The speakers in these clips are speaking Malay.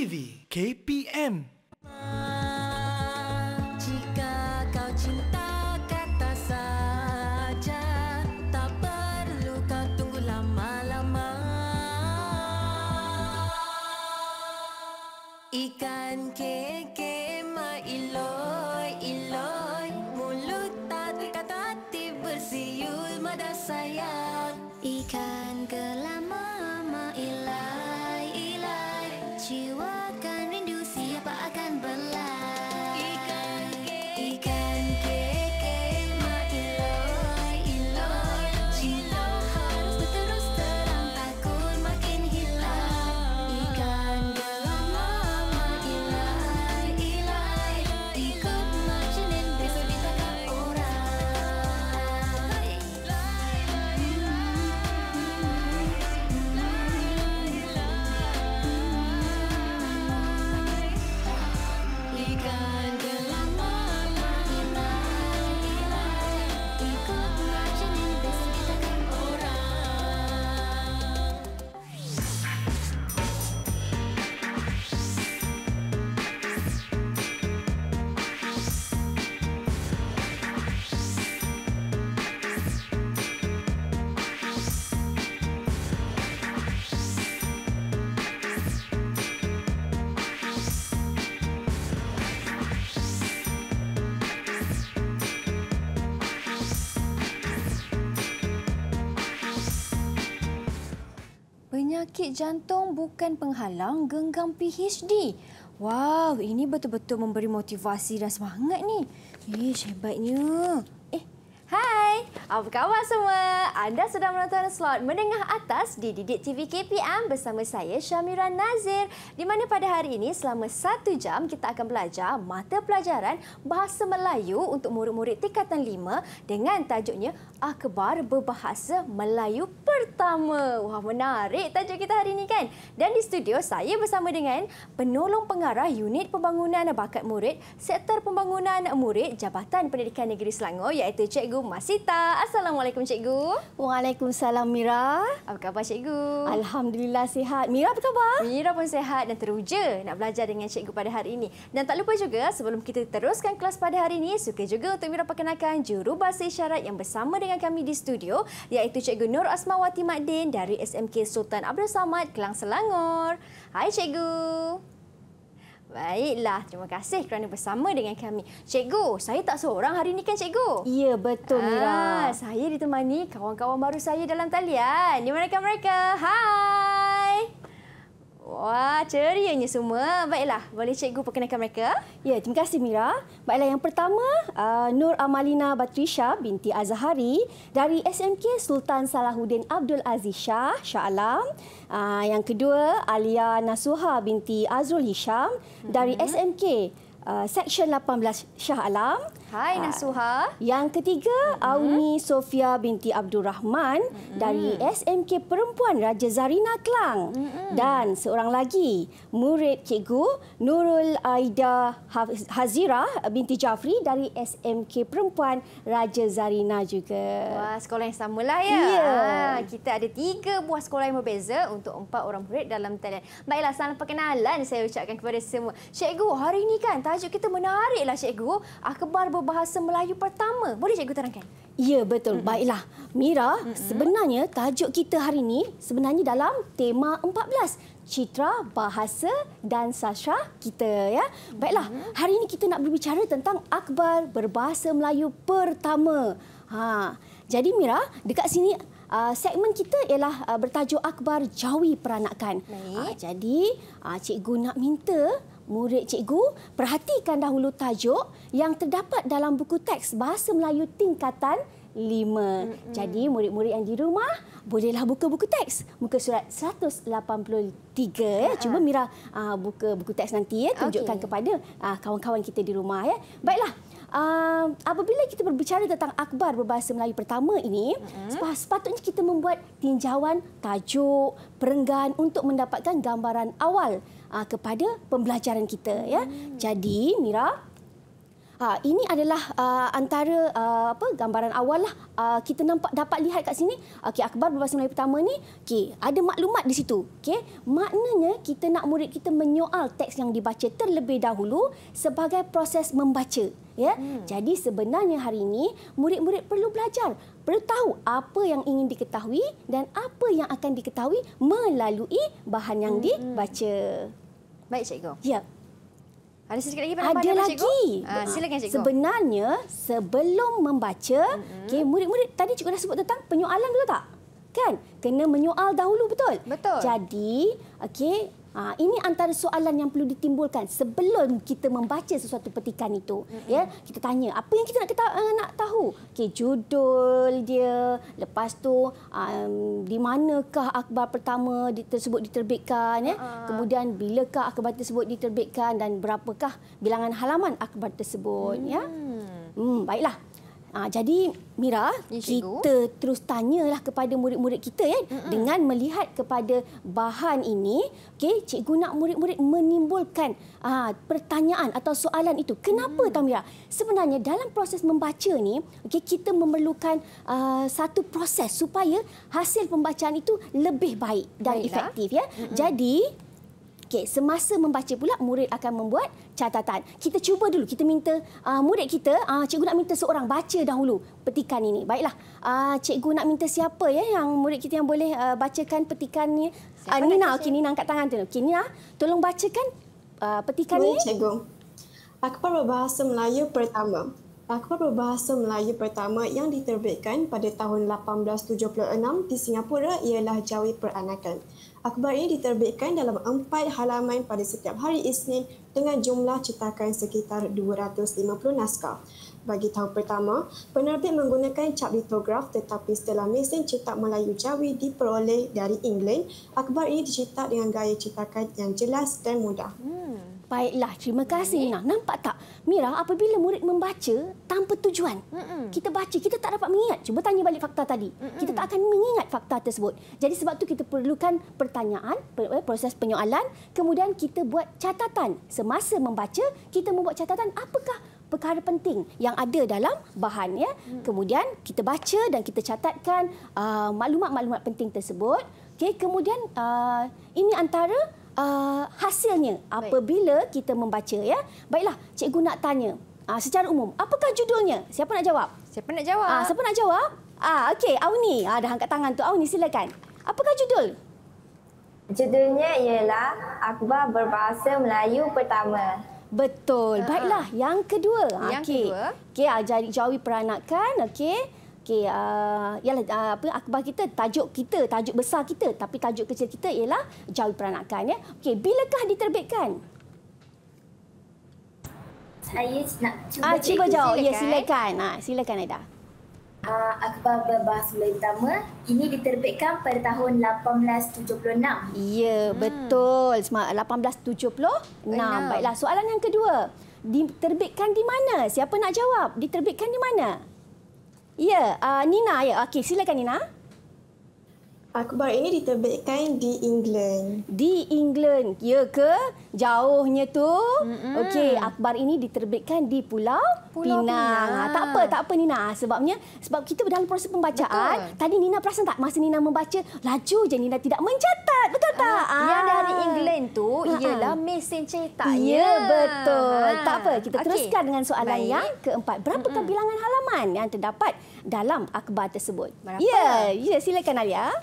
TV KPM. Jika kau cinta kata saja, tak perlu kau tunggu lama-lama. Ikan keke iloi, mulut tak kata hati bersiul mada sayang. Ikan gelama ilai, jiwa kan rindu siapa akan belai. Ikan keke iloi, cinta harus berterus terang, takut makin hilang. Ikan gelama ilai, ikut marginin besok ditakar orang. Ikan gelama ilai, ikut marginin besok ditakar orang. Penyakit jantung bukan penghalang genggam PhD. Wow, ini betul-betul memberi motivasi dan semangat ni. Hebatnya. Hai, apa khabar semua? Anda sedang menonton slot menengah atas di Didik TV KPM bersama saya Syamira Nazir, di mana pada hari ini selama 1 jam kita akan belajar mata pelajaran Bahasa Melayu untuk murid-murid tingkatan 5 dengan tajuknya Akhbar Berbahasa Melayu Pertama. Wah, menarik tajuk kita hari ini kan? Dan di studio saya bersama dengan penolong pengarah Unit Pembangunan Bakat Murid Sektor Pembangunan Murid Jabatan Pendidikan Negeri Selangor iaitu Cikgu Masita. Assalamualaikum Cikgu. Waalaikumsalam Mira. Apa khabar Cikgu? Alhamdulillah sihat. Mira apa khabar? Mira pun sihat dan teruja nak belajar dengan Cikgu pada hari ini. Dan tak lupa juga sebelum kita teruskan kelas pada hari ini, suka juga untuk Mira perkenalkan jurubahasa isyarat yang bersama dengan kami di studio iaitu Cikgu Nur Asmawati Makdin dari SMK Sultan Abdul Samad, Kelang, Selangor. Hai Cikgu. Baiklah, terima kasih kerana bersama dengan kami. Cikgu, saya tak seorang hari ini kan Cikgu? Ya, betul Mira. Saya ditemani kawan-kawan baru saya dalam talian. Di manakah mereka? Hai. Wah, cerianya semua. Baiklah, boleh Cikgu perkenalkan mereka? Ya, terima kasih Mira. Baiklah, yang pertama Nur Amalina Batrisha binti Azhari dari SMK Sultan Salahuddin Abdul Aziz Shah Alam. Yang kedua Alia Nasuha binti Azrul Hisham dari SMK Seksyen 18 Shah Alam. Hai Nasuha. Yang ketiga Auni Sofia binti Abdul Rahman dari SMK Perempuan Raja Zarina Kelang. Dan seorang lagi murid Cikgu Nurul Aida Hazira binti Jafri dari SMK Perempuan Raja Zarina juga. Wah, sekolah yang samalah ya. Ya. Kita ada 3 buah sekolah yang berbeza untuk 4 orang murid dalam talian. Baiklah, salam perkenalan saya ucapkan kepada semua. Cikgu, hari ini kan tajuk kita menariklah Cikgu. Akhbar Berbahasa Melayu Pertama. Boleh Cikgu terangkan? Ya, betul. Baiklah. Mira, sebenarnya tajuk kita hari ini sebenarnya dalam tema 14. Citra, bahasa dan sastra kita. Ya. Baiklah, hari ini kita nak berbicara tentang Akhbar Berbahasa Melayu Pertama. Jadi Mira, dekat sini segmen kita ialah bertajuk Akhbar Jawi Peranakan. Jadi, cikgu nak minta murid cikgu perhatikan dahulu tajuk yang terdapat dalam buku teks Bahasa Melayu tingkatan 5. Jadi murid-murid yang di rumah bolehlah buka buku teks, muka surat 183 ya. Cuba Mira buka buku teks nanti ya, tunjukkan kepada kawan-kawan kita di rumah ya. Baiklah. Apabila kita berbicara tentang Akhbar Berbahasa Melayu Pertama ini, sepatutnya kita membuat tinjauan tajuk, perenggan untuk mendapatkan gambaran awal kepada pembelajaran kita ya. Jadi Mira, Ini adalah antara gambaran awal lah. Kita dapat lihat kat sini. Okey, akhbar berbahasa Melayu pertama ni, okey, ada maklumat di situ. Okey, maknanya kita nak murid kita menyoal teks yang dibaca terlebih dahulu sebagai proses membaca. Ya, jadi sebenarnya hari ini murid-murid perlu belajar, perlu tahu apa yang ingin diketahui dan apa yang akan diketahui melalui bahan yang dibaca. Baik, cikgu. Ya. Ada sikit lagi Ada lagi. Silakan, cikgu. Sebenarnya sebelum membaca, okey, murid-murid tadi cikgu dah sebut tentang penyoalan, betul tak? Kan? Kena menyoal dahulu, betul? Betul. Jadi, okey, ini antara soalan yang perlu ditimbulkan sebelum kita membaca sesuatu petikan itu. Ya, kita tanya apa yang kita nak tahu. Okey, judul dia, lepas tu di manakah akhbar pertama tersebut diterbitkan, ya. Kemudian bilakah akhbar tersebut diterbitkan dan berapakah bilangan halaman akhbar tersebut, ya. Baiklah. Jadi Mira, Ya, cikgu. kita terus tanyalah kepada murid-murid kita, ya, dengan melihat kepada bahan ini. Okey, cikgu nak murid-murid menimbulkan pertanyaan atau soalan itu. Kenapa tahu Mira? Sebenarnya dalam proses membaca ni, okey, kita memerlukan satu proses supaya hasil pembacaan itu lebih baik dan efektif, ya. Jadi okey, semasa membaca pula murid akan membuat catatan. Kita cuba dulu, kita minta murid kita, cikgu nak minta seorang baca dahulu petikan ini. Baiklah, cikgu nak minta siapa, ya, yang murid kita yang boleh bacakan petikan ni? Nina, okey, Nina angkat tangan tu. Okey, Nina, tolong bacakan petikan ini. Cikgu. Akhbar berbahasa Melayu pertama. Akhbar berbahasa Melayu pertama yang diterbitkan pada tahun 1876 di Singapura ialah Jawi Peranakan. Akhbar ini diterbitkan dalam 4 halaman pada setiap hari Isnin dengan jumlah cetakan sekitar 250 naskah. Bagi tahun pertama, penerbit menggunakan cap litograf tetapi setelah mesin cetak Melayu Jawi diperoleh dari England, akhbar ini dicetak dengan gaya cetakan yang jelas dan mudah. Baiklah, terima kasih Nina. Nampak tak, Mira, apabila murid membaca tanpa tujuan, kita baca, kita tak dapat mengingat. Cuba tanya balik fakta tadi. Kita tak akan mengingat fakta tersebut. Jadi sebab tu kita perlukan pertanyaan, proses penyoalan, kemudian kita buat catatan. Semasa membaca, kita membuat catatan apakah perkara penting yang ada dalam bahan, ya. Kemudian kita baca dan kita catatkan maklumat-maklumat penting tersebut. Okey, kemudian ini antara hasilnya apabila kita membaca, ya. Baiklah, cikgu nak tanya secara umum, apakah judulnya? Siapa nak jawab? Siapa nak jawab? Siapa nak jawab? Okey, Auni. Dah angkat tangan tu. Auni, silakan. Apakah judul? Judulnya ialah Akhbar Berbahasa Melayu Pertama. Betul. Baiklah, yang kedua. Yang kedua. Okey, Jawi Peranakan. Okey. Okey, ialah akhbar kita, tajuk besar kita, tapi tajuk kecil kita ialah Jawi Peranakan, ya. Okey, bilakah diterbitkan? Saya nak Cuba jawab. Ya, silakan. Silakan Aida. Akhbar Berbahasa Melayu Pertama ini diterbitkan pada tahun 1876. Ya, betul. 1876. Baiklah, soalan yang kedua. Diterbitkan di mana? Siapa nak jawab? Diterbitkan di mana? Ya, Nina. Ya, okey, silakan Nina. Akhbar ini diterbitkan di England. Di England, ya ke? Jauhnya tu. Okey, akhbar ini diterbitkan di Pulau Pinang. Tak apa Nina. Sebab kita dalam proses pembacaan. Betul. Tadi Nina perasan tak masa Nina membaca, laju je Nina tidak mencatat. Betul tak? Yang dari England tu ialah mesin cetak. Ya, betul. Tak apa, kita teruskan dengan soalan yang keempat. Berapakah bilangan halaman yang terdapat dalam akhbar tersebut? Berapa? Ya, silakan Alia.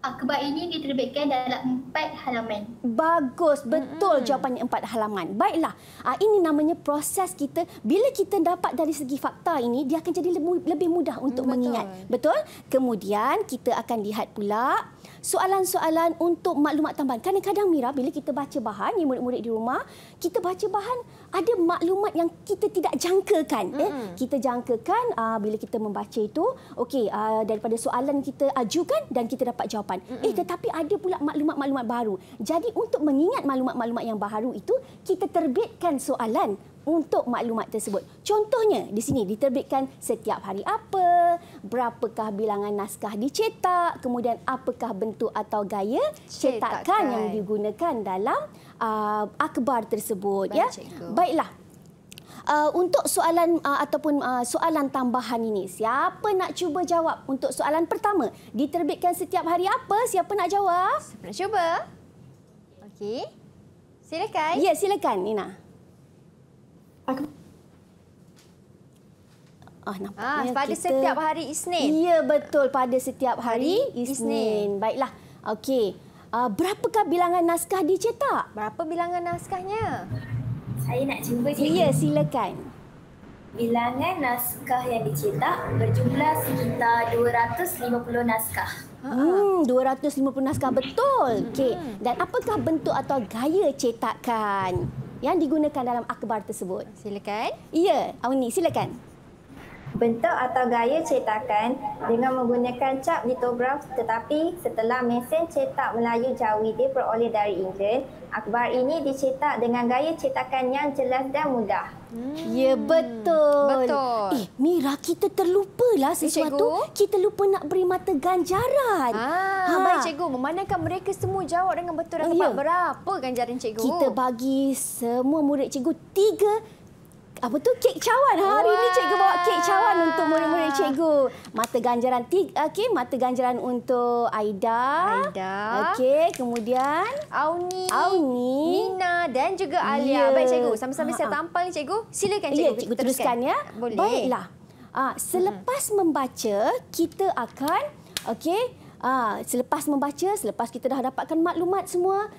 Akhbar ini diterbitkan dalam 4 halaman. Bagus, betul jawapannya 4 halaman. Baiklah, ini namanya proses kita. Bila kita dapat dari segi fakta ini, dia akan jadi lebih mudah untuk mengingat. Betul? Kemudian kita akan lihat pula soalan-soalan untuk maklumat tambahan. Kadang-kadang Mira, bila kita baca bahan, ni murid-murid di rumah, kita baca bahan, ada maklumat yang kita tidak jangkakan. Kita jangkakan bila kita membaca itu, okey, daripada soalan kita ajukan dan kita dapat jawapan. Tetapi ada pula maklumat-maklumat baru. Jadi untuk mengingat maklumat-maklumat yang baru itu, kita terbitkan soalan untuk maklumat tersebut. Contohnya di sini diterbitkan setiap hari apa, berapakah bilangan naskah dicetak, kemudian apakah bentuk atau gaya cetakan yang digunakan dalam akhbar tersebut. Baik, ya. cikgu. Baiklah. Untuk soalan ataupun soalan tambahan ini, siapa nak cuba jawab untuk soalan pertama? Diterbitkan setiap hari apa? Siapa nak jawab? Siapa nak cuba? Okey. Silakan. Ya, silakan Nina. Nampaknya pada setiap hari Isnin. Ya, betul, pada setiap hari Isnin. Baiklah. Okey. Berapakah bilangan naskah dicetak? Berapa bilangan naskahnya? Saya nak cuba cikgu. Ya, silakan. Bilangan naskah yang dicetak berjumlah sekitar 250 naskah. 250 naskah, betul. Okey. Dan apakah bentuk atau gaya cetakan yang digunakan dalam akhbar tersebut? Silakan. Ya, Awni, silakan. Bentuk atau gaya cetakan dengan menggunakan cap litograf, tetapi setelah mesin cetak Melayu Jawi diperoleh dari England, akhbar ini dicetak dengan gaya cetakan yang jelas dan mudah. Ya, betul. Betul. Mira, kita terlupalah sesuatu. Kita lupa nak beri mata ganjaran. Baik cikgu, memandangkan mereka semua jawab dengan betul dan tepat. Berapa ganjaran cikgu? Kita bagi semua murid cikgu 3 kek cawan. Hari ini cikgu bawa kek cawan untuk murid-murid cikgu. Mata ganjaran mata ganjaran untuk Aida. Okey, kemudian Auni, Nina dan juga Alia. Baik cikgu, sambil-sambil saya tampal ni cikgu. Silakan cikgu. Ya, cikgu teruskan ya. Boleh. Baiklah. Selepas membaca, kita akan selepas kita dah dapatkan maklumat semua,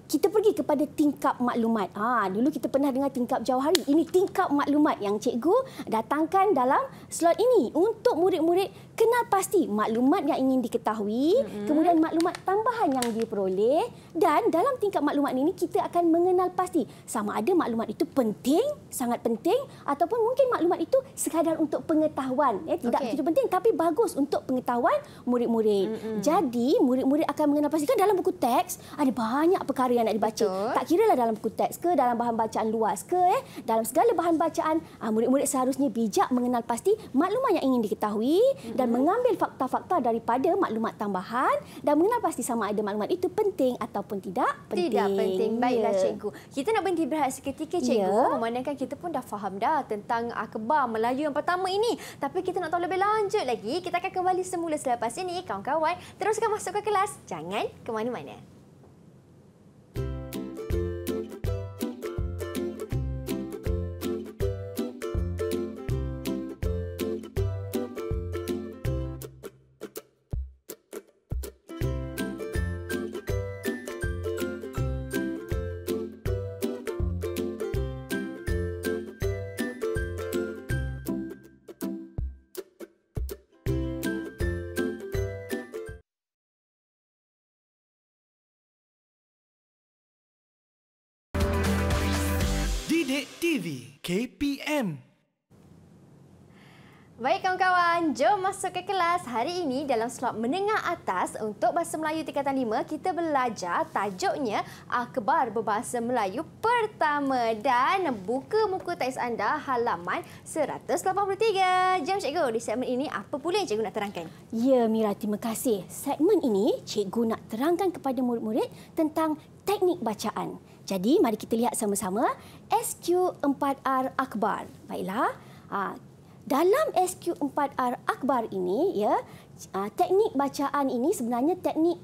kita pergi kepada tingkap maklumat. Dulu kita pernah dengar tingkap jauhari. Ini tingkap maklumat yang cikgu datangkan dalam slot ini untuk murid-murid kenal pasti maklumat yang ingin diketahui, kemudian maklumat tambahan yang diperoleh, dan dalam tingkap maklumat ini kita akan mengenal pasti sama ada maklumat itu penting, sangat penting, ataupun mungkin maklumat itu sekadar untuk pengetahuan. Tidak begitu penting tapi bagus untuk pengetahuan murid-murid. Jadi murid-murid akan mengenal pasti. Kan dalam buku teks ada banyak perkara yang nak dibaca. Tak kiralah dalam buku teks ke, dalam bahan bacaan luas ke, dalam segala bahan bacaan, murid-murid seharusnya bijak mengenal pasti maklumat yang ingin diketahui dan mengambil fakta-fakta daripada maklumat tambahan dan mengenal pasti sama ada maklumat itu penting ataupun tidak penting. Tidak penting. Baiklah cikgu. Kita nak berhenti berehat seketika cikgu. Memandangkan kita pun dah faham dah tentang akhbar Melayu yang pertama ini. Tapi kita nak tahu lebih lanjut lagi. Kita akan kembali semula selepas ini. Kawan-kawan, teruskan masuk ke kelas. Jangan ke mana-mana. Didik TV KPM. Baik kawan-kawan, jom masuk ke kelas. Hari ini dalam slot menengah atas untuk Bahasa Melayu tingkatan 5, kita belajar tajuknya Akhbar Berbahasa Melayu Pertama. Dan buka muka teks anda halaman 183. Jom cikgu, di segmen ini apa pula yang cikgu nak terangkan? Ya Mira, terima kasih. Segmen ini cikgu nak terangkan kepada murid-murid tentang teknik bacaan. Jadi mari kita lihat sama-sama SQ4R Akhbar. Baiklah. Dalam SQ4R Akhbar ini, teknik bacaan ini sebenarnya teknik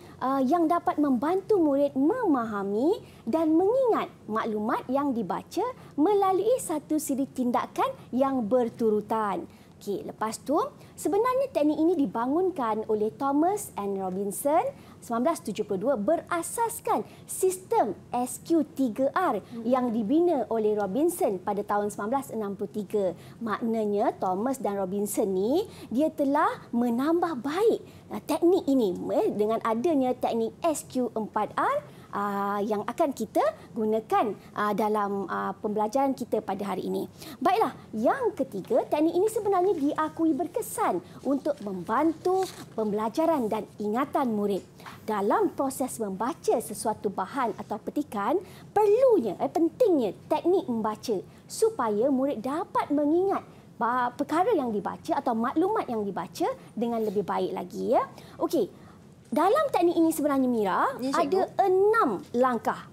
yang dapat membantu murid memahami dan mengingat maklumat yang dibaca melalui satu siri tindakan yang berturutan. Okey, lepas tu sebenarnya teknik ini dibangunkan oleh Thomas and Robinson 1972 berasaskan sistem SQ3R yang dibina oleh Robinson pada tahun 1963. Maknanya Thomas dan Robinson ni dia telah menambah baik teknik ini dengan adanya teknik SQ4R yang akan kita gunakan dalam pembelajaran kita pada hari ini. Baiklah, yang ketiga, teknik ini sebenarnya diakui berkesan untuk membantu pembelajaran dan ingatan murid. Dalam proses membaca sesuatu bahan atau petikan, pentingnya teknik membaca supaya murid dapat mengingat perkara yang dibaca atau maklumat yang dibaca dengan lebih baik lagi, ya. Okey. Dalam teknik ini sebenarnya, Mira, ada 6 langkah.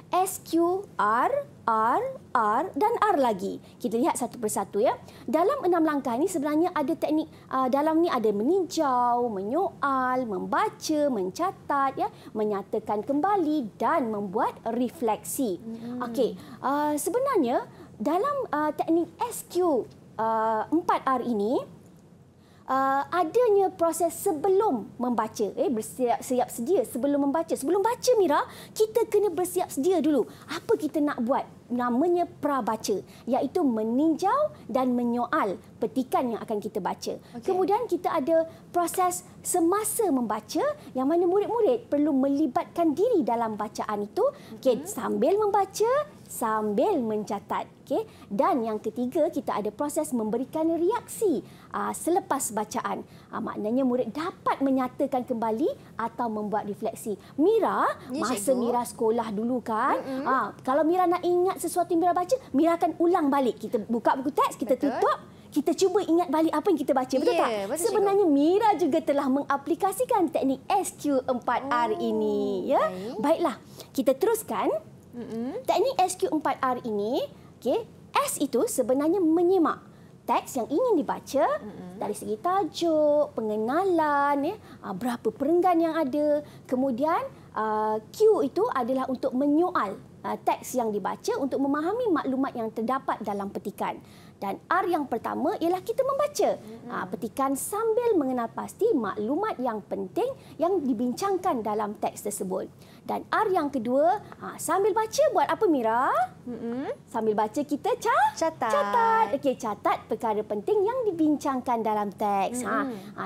SQ, R, R dan R lagi. Kita lihat satu persatu, ya. Dalam 6 langkah ini sebenarnya ada teknik, dalam ni ada meninjau, menyoal, membaca, mencatat, ya, menyatakan kembali dan membuat refleksi. Okey, sebenarnya dalam teknik SQ 4R ini, adanya proses sebelum membaca, bersiap sedia sebelum membaca. Sebelum baca, Mira, kita kena bersiap sedia dulu. Apa kita nak buat? Namanya prabaca, iaitu meninjau dan menyoal petikan yang akan kita baca. Kemudian kita ada proses semasa membaca, yang mana murid-murid perlu melibatkan diri dalam bacaan itu, sambil membaca, sambil mencatat. Dan yang ketiga, kita ada proses memberikan reaksi selepas bacaan. Maknanya murid dapat menyatakan kembali atau membuat refleksi. Mira, masa Mira sekolah dulu kan, kalau Mira nak ingat sesuatu yang Mira baca, Mira akan ulang balik. Kita buka buku teks, kita tutup, kita cuba ingat balik apa yang kita baca. Betul tak? Betul, sebenarnya Mira juga telah mengaplikasikan teknik SQ4R ini. Ya? Baiklah, kita teruskan. Teknik SQ4R ini, S itu sebenarnya menyimak teks yang ingin dibaca dari segi tajuk, pengenalan, berapa perenggan yang ada. Kemudian Q itu adalah untuk menyoal teks yang dibaca untuk memahami maklumat yang terdapat dalam petikan. Dan R yang pertama ialah kita membaca petikan sambil mengenal pasti maklumat yang penting yang dibincangkan dalam teks tersebut. Dan R yang kedua, sambil baca buat apa, Mira? Sambil baca kita catat. Okey, catat perkara penting yang dibincangkan dalam teks.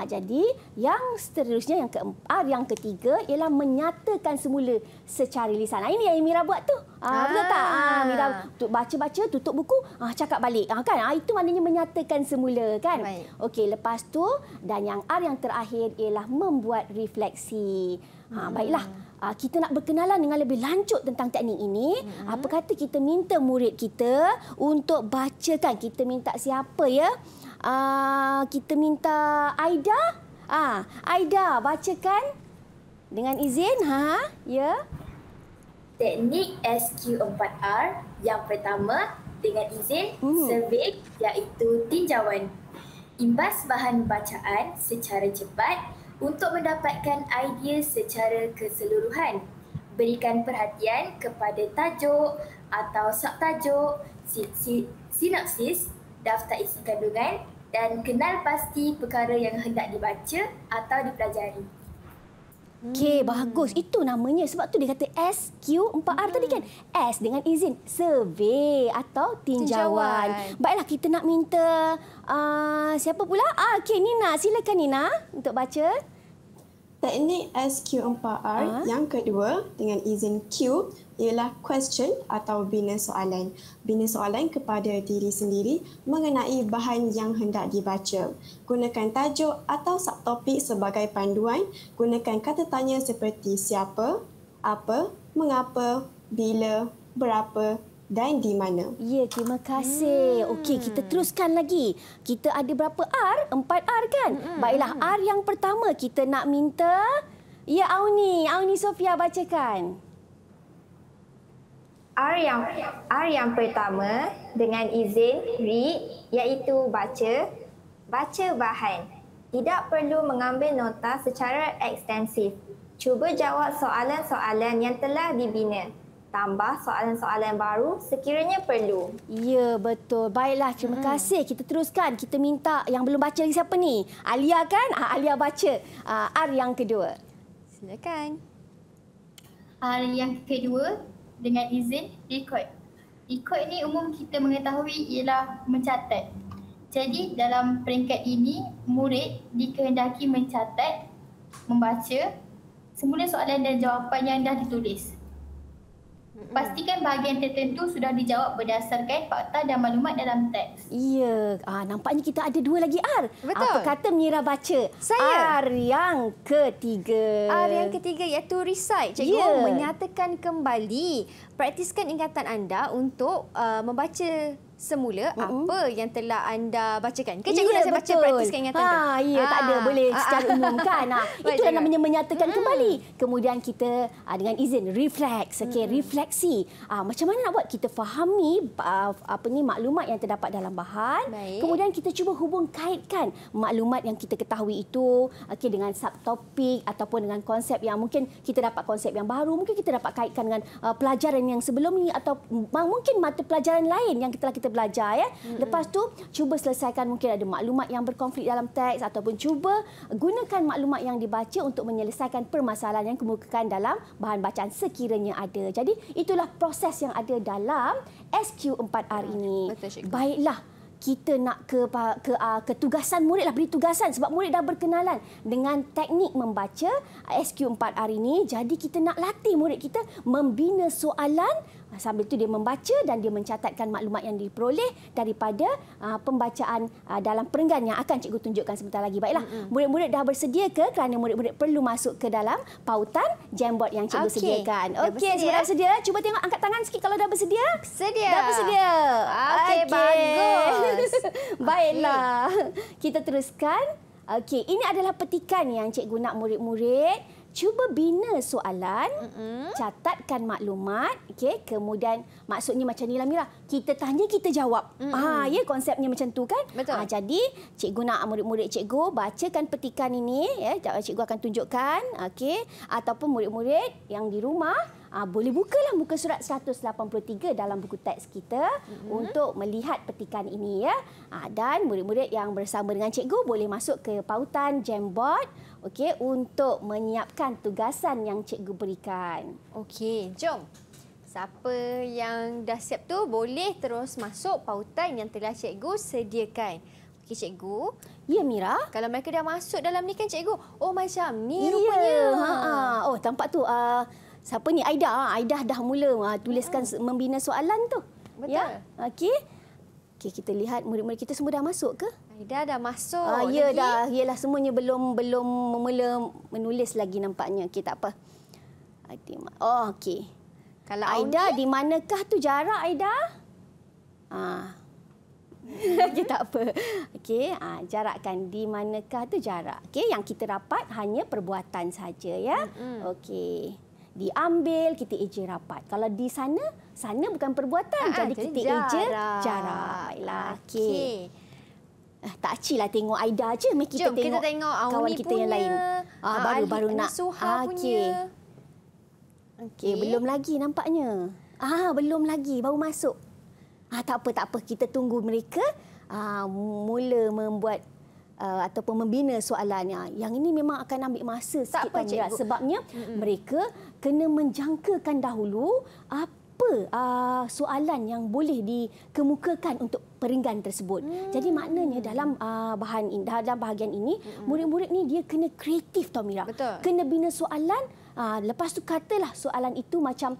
Jadi yang seterusnya, R yang ketiga ialah menyatakan semula secara lisan. Ini yang Mira buat tu. Betul tak? Mira baca-baca, tutup buku, cakap balik. Kan? Itu maknanya menyatakan semula, kan? Okey, lepas tu, dan yang R yang terakhir ialah membuat refleksi. Baiklah, kita nak berkenalan dengan lebih lanjut tentang teknik ini. Apa kata kita minta murid kita untuk bacakan. Kita minta siapa, ya? Kita minta Aida. Aida, bacakan dengan izin. Ya. Teknik SQ4R yang pertama, dengan izin, survey, iaitu tinjauan. Imbas bahan bacaan secara cepat untuk mendapatkan idea secara keseluruhan. Berikan perhatian kepada tajuk atau subtajuk, sinopsis, daftar isi kandungan dan kenal pasti perkara yang hendak dibaca atau dipelajari. Okey, bagus. Itu namanya. Sebab tu dia kata SQ4R tadi kan. S dengan izin, survey atau tinjauan. Baiklah, kita nak minta siapa pula? Okey, Nina. Silakan Nina untuk baca. Teknik SQ4R yang kedua dengan izin Q ialah question atau bina soalan. Bina soalan kepada diri sendiri mengenai bahan yang hendak dibaca. Gunakan tajuk atau subtopik sebagai panduan. Gunakan kata tanya seperti siapa, apa, mengapa, bila, berapa dan di mana. Ya, terima kasih. Okey, kita teruskan lagi. Kita ada berapa R? 4R kan? Baiklah, R yang pertama kita nak minta, ya, Auni. Auni Sofia bacakan. R yang pertama dengan izin read, iaitu baca bahan. Tidak perlu mengambil nota secara ekstensif. Cuba jawab soalan-soalan yang telah dibina. Tambah soalan-soalan baru sekiranya perlu. Ya, betul. Baiklah, terima kasih. Kita teruskan. Kita minta yang belum baca lagi siapa ni? Alia kan? Alia baca. R yang kedua. Silakan. R yang kedua dengan izin record. Record ni umum kita mengetahui ialah mencatat. Jadi dalam peringkat ini, murid dikehendaki mencatat, membaca semula soalan dan jawapan yang dah ditulis. Pastikan bahagian tertentu sudah dijawab berdasarkan fakta dan maklumat dalam teks. Ya, nampaknya kita ada 2 lagi R. Betul. Apa kata Mira baca? Saya. R yang ketiga. R yang ketiga iaitu recite. Cikgu menyatakan kembali. Praktiskan ingatan anda untuk membaca semula apa yang telah anda bacakan. Ke cikgu dah saya baca praktiskan ingatan tu? Ya, tak ada. Boleh secara umum kan. Itulah namanya menyatakan kembali. Kemudian kita dengan izin refleks, refleksi. Macam mana nak buat kita fahami maklumat yang terdapat dalam bahan. Baik. Kemudian kita cuba hubung kaitkan maklumat yang kita ketahui itu dengan subtopik ataupun dengan konsep yang mungkin kita dapat konsep yang baru, mungkin kita dapat kaitkan dengan pelajaran yang sebelum ni atau mungkin mata pelajaran lain yang kita belajar ya. Lepas tu cuba selesaikan mungkin ada maklumat yang berkonflik dalam teks ataupun cuba gunakan maklumat yang dibaca untuk menyelesaikan permasalahan yang kemukakan dalam bahan bacaan sekiranya ada. Jadi itulah proses yang ada dalam SQ4R ini. Betul, Cikgu. Baiklah, kita nak ke tugasan murid lah, beri tugasan sebab murid dah berkenalan dengan teknik membaca SQ4R ini. Jadi kita nak latih murid kita membina soalan sambil tu dia membaca dan dia mencatatkan maklumat yang diperoleh daripada pembacaan dalam perenggan yang akan cikgu tunjukkan sebentar lagi. Baiklah, murid-murid dah bersedia ke? Kerana murid-murid perlu masuk ke dalam pautan Jamboard yang cikgu sediakan. Okey, semua dah bersedia? Cuba tengok, angkat tangan sikit kalau dah bersedia. Sedia. Dah bersedia. Okey, bagus. Baiklah, kita teruskan. Okey, ini adalah petikan yang cikgu nak murid-murid cuba bina soalan, catatkan maklumat, okey, kemudian maksudnya macam inilah Mira. Kita tanya, kita jawab. Ya, konsepnya macam tu kan? Betul. Jadi, cikgu nak murid-murid cikgu bacakan petikan ini, ya, cikgu akan tunjukkan, okey, ataupun murid-murid yang di rumah boleh bukalah muka surat 183 dalam buku teks kita untuk melihat petikan ini ya. Dan murid-murid yang bersama dengan cikgu boleh masuk ke pautan Jamboard, okey, untuk menyiapkan tugasan yang cikgu berikan. Okey, jom. Siapa yang dah siap tu boleh terus masuk pautan yang telah cikgu sediakan. Okey, cikgu. Ya, Mira. Kalau mereka dah masuk dalam ni kan cikgu, oh macam ni Ya. rupanya. Oh, tampak tu. Siapa ni? Aida. Aida dah mula tuliskan membina soalan tu. Betul. Ya. Okey. Okey, kita lihat murid-murid kita semua dah masuk ke? Aida dah masuk. Ya lagi. dah. Yalah, semuanya belum mula menulis lagi nampaknya. Okey, tak apa. Oh, okey. Kalau Aida, di manakah tu jarak Aida? Okey, tak apa. Okey, jarakkan di manakah tu jarak. Okey, yang kita dapat hanya perbuatan saja ya. Okey. Diambil, kita eja rapat. Kalau di sana bukan perbuatan. Jadi kita eja jarak. Okey. Tak acilah tengok Aida je. Mari kita tengok kawan kita yang lain. Baru nak. Okey. Okey, belum lagi nampaknya. Belum lagi, baru masuk. Tak apa. Kita tunggu mereka mula membuat ataupun membina soalannya. Yang ini memang akan ambil masa sikit sebabnya mereka kena menjangkakan dahulu apa soalan yang boleh dikemukakan untuk perenggan tersebut. Jadi maknanya dalam bahagian ini murid-murid ni dia kena kreatif tau Mira. Betul. Kena bina soalan, lepas tu katalah soalan itu macam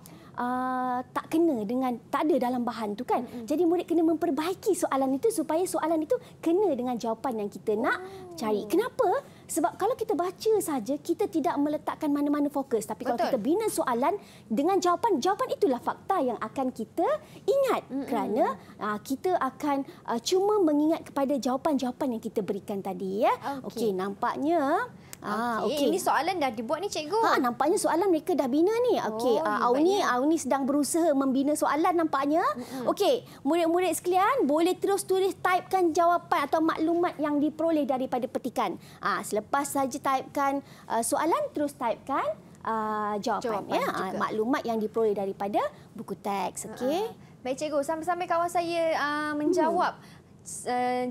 tak kena dengan, tak ada dalam bahan tu kan. Jadi murid kena memperbaiki soalan itu supaya soalan itu kena dengan jawapan yang kita nak cari. Kenapa? Sebab kalau kita baca saja, kita tidak meletakkan mana-mana fokus. Tapi kalau kita bina soalan dengan jawapan itulah fakta yang akan kita ingat. Kerana kita akan cuma mengingat kepada jawapan-jawapan yang kita berikan tadi ya. Okey, nampaknya Okey. Ini soalan dah dibuat ni cikgu. Nampaknya soalan mereka dah bina ni. Okey, Auni sedang berusaha membina soalan nampaknya. Okey, murid-murid sekalian boleh terus tulis typekan jawapan atau maklumat yang diperoleh daripada petikan. Selepas saja typekan soalan, terus typekan jawapan ya. Maklumat yang diperoleh daripada buku teks. Okey. Baik cikgu, sambil-sambil kawan saya menjawab.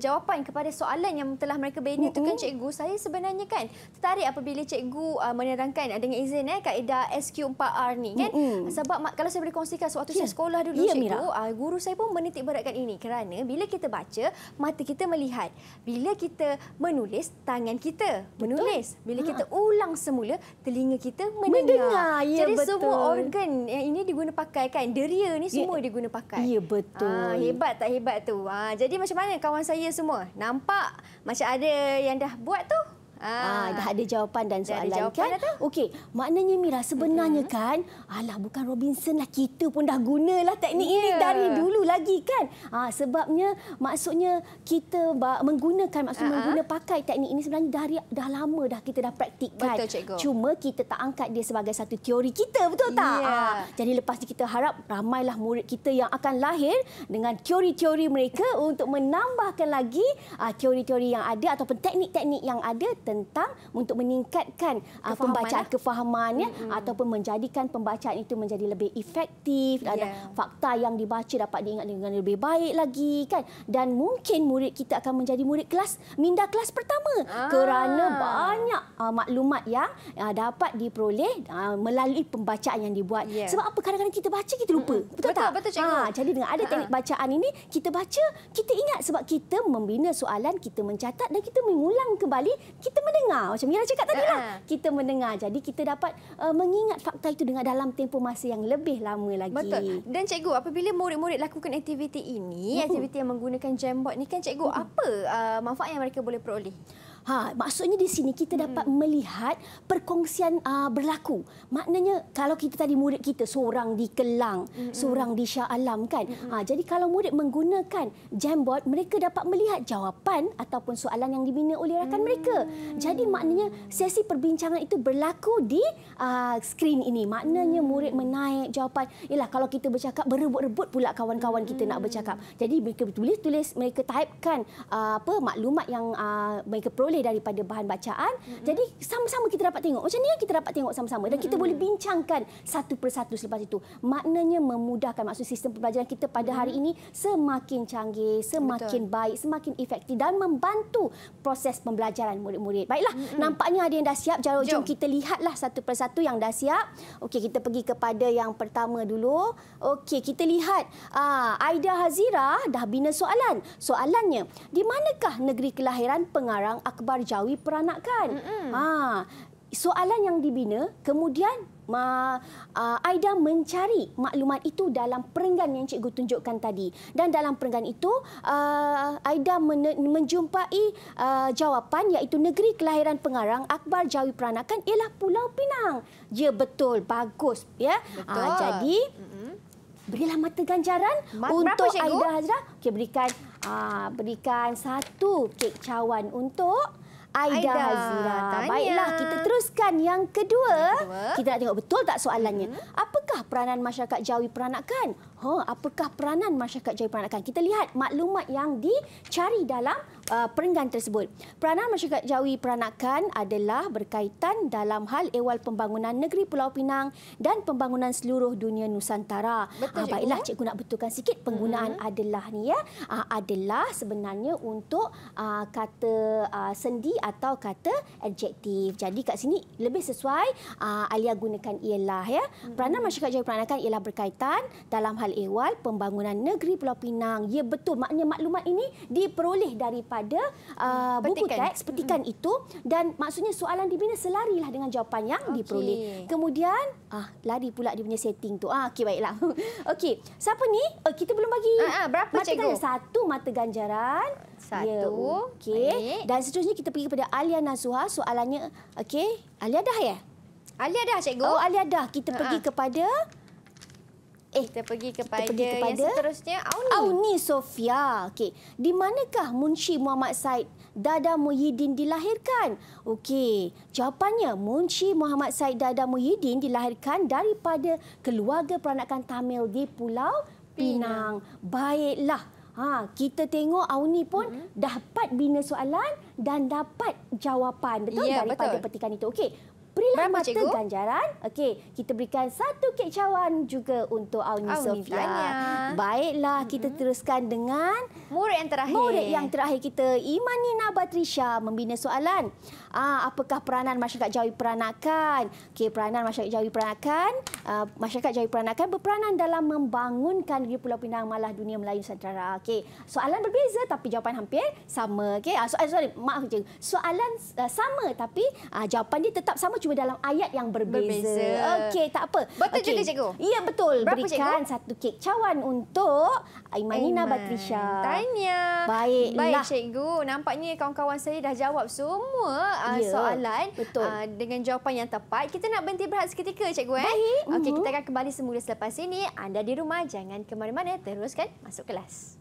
jawapan kepada soalan yang telah mereka bina tu kan cikgu, saya sebenarnya kan tertarik apabila cikgu menerangkan dengan izin kaedah SQ4R ni kan. Sebab kalau saya boleh kongsikan sewaktu saya sekolah dulu cikgu, guru saya pun menitik beratkan ini kerana bila kita baca mata kita melihat, bila kita menulis tangan kita menulis, bila kita ulang semula telinga kita mendengar. Ya, jadi betul. semua organ yang ini diguna pakai kan, deria ni semua diguna pakai. Ya, betul. Hebat tak hebat tu. Jadi macam mana kawan saya semua? Nampak macam ada yang dah buat tu? Dah ada jawapan dan soalan jawapan kan? Okey, maknanya Mira sebenarnya kan, bukan Robinson lah, kita pun dah gunalah teknik ini dari dulu lagi kan. Sebabnya maksudnya kita menggunakan pakai teknik ini sebenarnya dah lama dah kita dah praktikkan. Betul, cikgu. Cuma kita tak angkat dia sebagai satu teori kita, betul tak? Jadi lepas ni kita harap ramailah murid kita yang akan lahir dengan teori-teori mereka untuk menambahkan lagi teori-teori yang ada ataupun teknik-teknik yang ada tentang untuk meningkatkan pembacaan kefahaman ataupun menjadikan pembacaan itu menjadi lebih efektif dan fakta yang dibaca dapat diingat dengan lebih baik lagi kan. Dan mungkin murid kita akan menjadi murid minda kelas pertama kerana banyak maklumat yang dapat diperoleh melalui pembacaan yang dibuat. Sebab apa, kadang-kadang kita baca kita lupa. Betul tak? Betul cikgu. Jadi dengan ada teknik bacaan ini, kita baca, kita ingat sebab kita membina soalan, kita mencatat dan kita mengulang kembali, kita mendengar. Macam Mira cakap tadi lah. Kita mendengar. Jadi kita dapat mengingat fakta itu dengan dalam tempoh masa yang lebih lama lagi. Betul. Dan cikgu, apabila murid-murid lakukan aktiviti ini, aktiviti yang menggunakan Jamboard ni kan cikgu, apa manfaat yang mereka boleh peroleh? Maksudnya di sini kita dapat melihat perkongsian berlaku. Maknanya kalau kita tadi murid kita seorang di Kelang, seorang di Shah Alam kan. Jadi kalau murid menggunakan Jamboard, mereka dapat melihat jawapan ataupun soalan yang dibina oleh rakan mereka. Jadi maknanya sesi perbincangan itu berlaku di skrin ini. Maknanya murid menaik jawapan. Yalah, kalau kita bercakap berebut-rebut pula kawan-kawan kita nak bercakap. Jadi mereka tulis, mereka typekan maklumat yang mereka peroleh daripada bahan bacaan. Jadi sama-sama kita dapat tengok. Macam ni kita dapat tengok sama-sama dan kita boleh bincangkan satu persatu selepas itu. Maknanya memudahkan, maksud sistem pembelajaran kita pada hari ini semakin canggih, semakin baik, semakin efektif dan membantu proses pembelajaran murid-murid. Baiklah, nampaknya ada yang dah siap. Jom kita lihatlah satu persatu yang dah siap. Okey, kita pergi kepada yang pertama dulu. Okey, kita lihat Aida Hazira dah bina soalan. Soalannya, di manakah negeri kelahiran pengarang Akbar Jawi peranakan? Soalan yang dibina, kemudian Aida mencari maklumat itu dalam perenggan yang cikgu tunjukkan tadi. Dan dalam perenggan itu, Aida menjumpai jawapan iaitu negeri kelahiran pengarang Akbar Jawi peranakan ialah Pulau Pinang. Ya, betul. Bagus. Ya. Jadi, berilah mata ganjaran untuk Aida Hazira. Okey, berikan satu kek cawan untuk Aida Hazira. Baiklah, kita teruskan yang kedua. Kita nak tengok betul tak soalannya. Apakah peranan masyarakat Jawi peranakan? Apakah peranan masyarakat Jawi peranakan? Kita lihat maklumat yang dicari dalam perenggan tersebut. Peranan masyarakat Jawi peranakan adalah berkaitan dalam hal ehwal pembangunan negeri Pulau Pinang dan pembangunan seluruh dunia Nusantara. Baiklah, cikgu nak betulkan sikit penggunaan adalah ni ya. Adalah sebenarnya untuk kata sendi atau kata adjektif. Jadi kat sini lebih sesuai Alia gunakan ialah ya. Peranan masyarakat Jawi peranakan ialah berkaitan dalam hal ehwal pembangunan negeri Pulau Pinang. Ya, betul. Maknanya maklumat ini diperoleh daripada buku teks, petikan itu, dan maksudnya soalan dibina selarilah dengan jawapan yang diperoleh. Kemudian, lari pula dia punya setting tu. Okey, baiklah. Okey, siapa ni? Kita belum bagi berapa mata cikgu? Satu mata ganjaran. Satu. Ya, okey. Dan seterusnya kita pergi kepada Alia Nasuha. Soalannya, okey. Alia dah ya? Alia dah cikgu. Alia dah. Kita pergi kepada kita pergi kepada yang seterusnya, Auni Sofia. Okey, di manakah Munshi Muhammad Said Dada Muhyiddin dilahirkan? Okey, jawapannya Munshi Muhammad Said Dada Muhyiddin dilahirkan daripada keluarga peranakan Tamil di Pulau Pinang. Baiklah. Kita tengok Auni pun dapat bina soalan dan dapat jawapan daripada petikan itu. Okey. Berilah mata ganjaran. Okey, kita berikan satu kek cawan juga untuk Auni Sofia. Baiklah, kita teruskan dengan Murid yang terakhir. Murid yang terakhir kita, Imanina Batrisha membina soalan. Apakah peranan masyarakat Jawi peranakan? Okey, peranan masyarakat Jawi peranakan. Masyarakat Jawi peranakan berperanan dalam membangunkan negeri Pulau Pinang Malah Dunia Melayu Nusantara. Okey, soalan berbeza tapi jawapan hampir sama. Okey, maaf je. Soalan sama tapi jawapan dia tetap sama cuma dalam ayat yang berbeza. Okey, tak apa. Betul juga, cikgu? Ya, betul. Berapa, Berikan cikgu? 1 kek cawan untuk Imanina Batrisha. Tanya. Baiklah. Baik, cikgu. Nampaknya kawan-kawan saya dah jawab semua soalan betul. dengan jawapan yang tepat. Kita nak berhenti berehat seketika, cikgu. Baik. Okey, kita akan kembali semula selepas ini. Anda di rumah jangan ke mana-mana. Teruskan masuk kelas.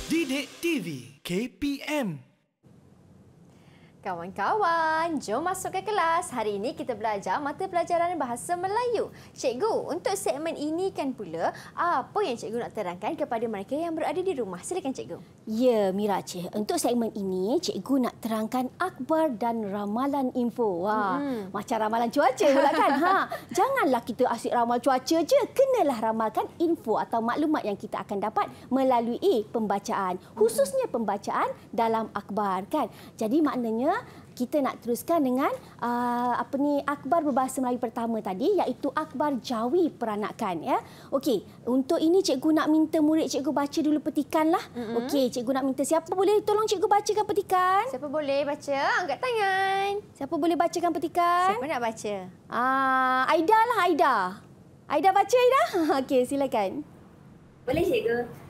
Didik TV KPM. Kawan-kawan, jom masuk ke kelas. Hari ini kita belajar mata pelajaran Bahasa Melayu. Cikgu, untuk segmen ini kan pula, apa yang cikgu nak terangkan kepada mereka yang berada di rumah? Silakan cikgu. Ya, Mira Cik. Untuk segmen ini, cikgu nak terangkan akhbar dan ramalan info. Wah, macam ramalan cuaca pula kan? Janganlah kita asyik ramal cuaca je. Kenalah ramalkan info atau maklumat yang kita akan dapat melalui pembacaan. Khususnya pembacaan dalam akhbar kan. Jadi maknanya kita nak teruskan dengan akhbar berbahasa Melayu pertama tadi, iaitu akhbar Jawi peranakan ya. Okey, untuk ini cikgu nak minta murid cikgu baca dulu petikanlah. Okey, cikgu nak minta siapa boleh tolong cikgu bacakan petikan? Siapa boleh baca? Angkat tangan. Siapa boleh bacakan petikan? Siapa nak baca? Aida lah, Aida. Aida baca, Aida. Okey, silakan. Boleh cikgu.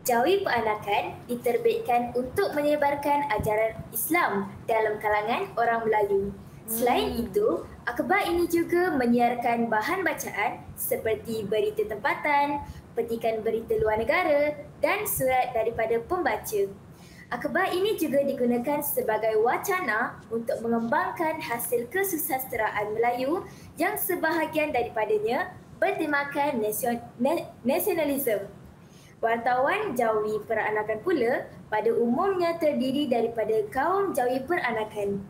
Jawi peranakan diterbitkan untuk menyebarkan ajaran Islam dalam kalangan orang Melayu. Selain itu, akhbar ini juga menyiarkan bahan bacaan seperti berita tempatan, petikan berita luar negara dan surat daripada pembaca. Akhbar ini juga digunakan sebagai wacana untuk mengembangkan hasil kesusasteraan Melayu yang sebahagian daripadanya bertemakan nasionalisme. Wartawan Jawi peranakan pula pada umumnya terdiri daripada kaum Jawi peranakan.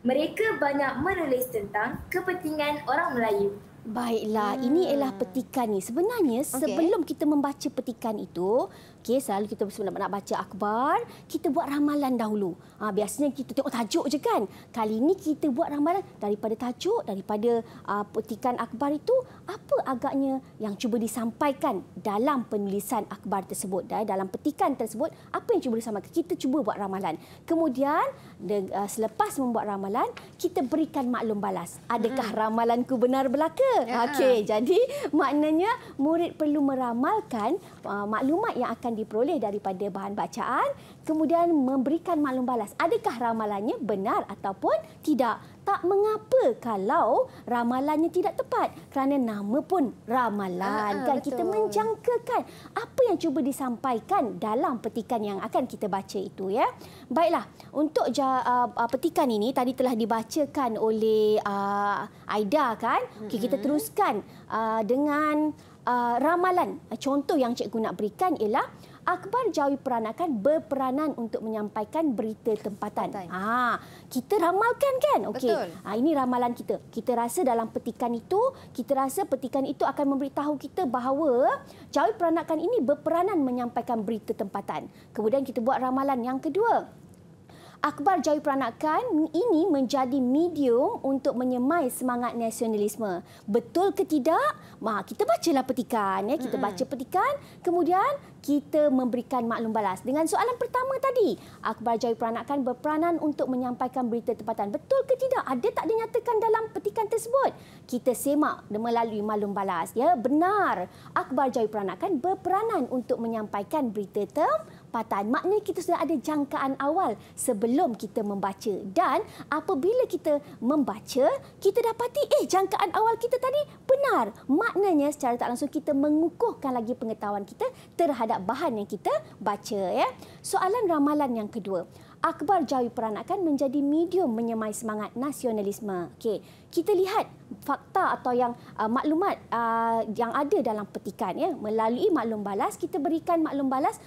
Mereka banyak menulis tentang kepentingan orang Melayu. Baiklah, ini ialah petikan ni. Sebenarnya sebelum kita membaca petikan itu, selalu kita nak baca akhbar, kita buat ramalan dahulu. Biasanya kita tengok tajuk je kan. Kali ini kita buat ramalan daripada tajuk, daripada petikan akhbar itu, apa agaknya yang cuba disampaikan dalam penulisan akhbar tersebut. Dalam petikan tersebut, apa yang cuba disampaikan. Kita cuba buat ramalan. Kemudian, selepas membuat ramalan, kita berikan maklum balas. Adakah ramalanku benar belaka? Okey, jadi maknanya murid perlu meramalkan maklumat yang akan diperoleh daripada bahan bacaan, kemudian memberikan maklum balas. Adakah ramalannya benar ataupun tidak? Tak mengapa kalau ramalannya tidak tepat, kerana nama pun ramalan. Kan kita menjangkakan apa yang cuba disampaikan dalam petikan yang akan kita baca itu ya. Baiklah, untuk petikan ini tadi telah dibacakan oleh Aida kan. Okey, kita teruskan dengan ramalan. Contoh yang cikgu nak berikan ialah akhbar Jawi peranakan berperanan untuk menyampaikan berita tempatan. Kita ramalkan kan? Okey. Ini ramalan kita. Kita rasa dalam petikan itu, petikan itu akan memberitahu kita bahawa Jawi peranakan ini berperanan menyampaikan berita tempatan. Kemudian kita buat ramalan yang kedua. Akhbar Jawi peranakan ini menjadi medium untuk menyemai semangat nasionalisme. Betul ke tidak? Kita bacalah petikan. Kita baca petikan, kemudian kita memberikan maklum balas. Dengan soalan pertama tadi, akhbar Jawi peranakan berperanan untuk menyampaikan berita tempatan. Betul ke tidak? Ada tak dinyatakan dalam petikan tersebut? Kita semak melalui maklum balas. Ya, benar. Akhbar Jawi peranakan berperanan untuk menyampaikan berita tempatan. penempatan. Maknanya kita sudah ada jangkaan awal sebelum kita membaca. Dan apabila kita membaca, kita dapati jangkaan awal kita tadi benar. Maknanya secara tak langsung kita mengukuhkan lagi pengetahuan kita terhadap bahan yang kita baca. Ya. Soalan ramalan yang kedua. Akhbar Jawi Peranakan menjadi medium menyemai semangat nasionalisme. Okey, kita lihat fakta atau yang maklumat yang ada dalam petikan ya. Melalui maklum balas kita berikan maklum balas,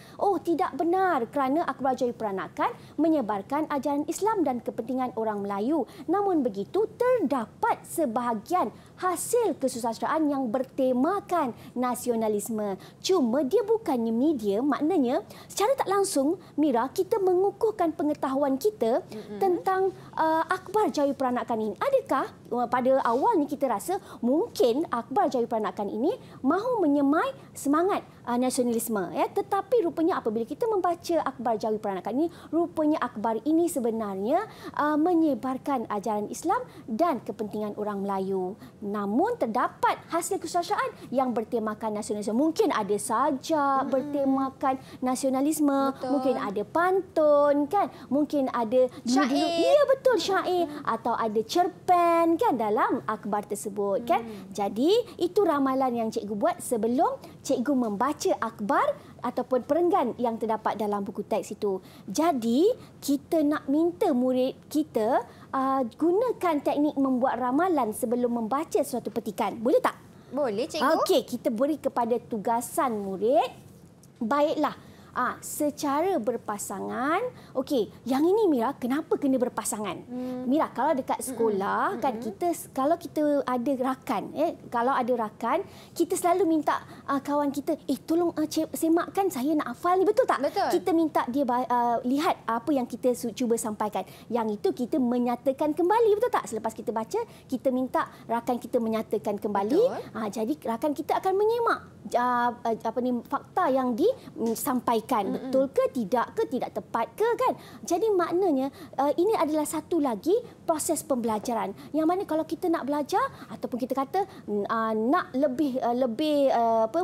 tidak benar kerana Akhbar Jawi Peranakan menyebarkan ajaran Islam dan kepentingan orang Melayu. Namun begitu terdapat sebahagian hasil kesusastraan yang bertemakan nasionalisme. Cuma dia bukannya media, maknanya secara tak langsung Mira kita mengukuhkan pengetahuan kita tentang Akhbar Jawi Peranakan ini. Adakah pada awalnya kita rasa mungkin Akhbar Jawi Peranakan ini mahu menyemai semangat nasionalisme ya, tetapi rupanya apabila kita membaca Akhbar Jawi Peranakan ini, rupanya akhbar ini sebenarnya menyebarkan ajaran Islam dan kepentingan orang Melayu. Namun terdapat hasil kesusastraan yang bertemakan nasionalisme. Mungkin ada sajak bertemakan nasionalisme, mungkin ada pantun kan, mungkin ada syair. Ya betul, syair atau ada cerpen kan dalam akhbar tersebut kan. Jadi itu ramalan yang cikgu buat sebelum cikgu membaca akhbar ataupun perenggan yang terdapat dalam buku teks itu. Jadi kita nak minta murid kita gunakan teknik membuat ramalan sebelum membaca suatu petikan. Boleh tak? Boleh, cikgu. Okey, kita beri kepada tugasan murid. Baiklah. Secara berpasangan. Okey, yang ini Mira, kenapa kena berpasangan? Mira, kalau dekat sekolah kan kita kalau kita ada rakan, kalau ada rakan, kita selalu minta kawan kita, tolong semakkan saya nak hafal ni, betul tak? Betul. Kita minta dia lihat apa yang kita cuba sampaikan. Yang itu kita menyatakan kembali, betul tak? Selepas kita baca, kita minta rakan kita menyatakan kembali. Jadi rakan kita akan menyemak fakta yang disampaikan. Betul ke tidak tepat ke kan? Jadi maknanya ini adalah satu lagi proses pembelajaran. Yang mana kalau kita nak belajar ataupun kita kata nak lebih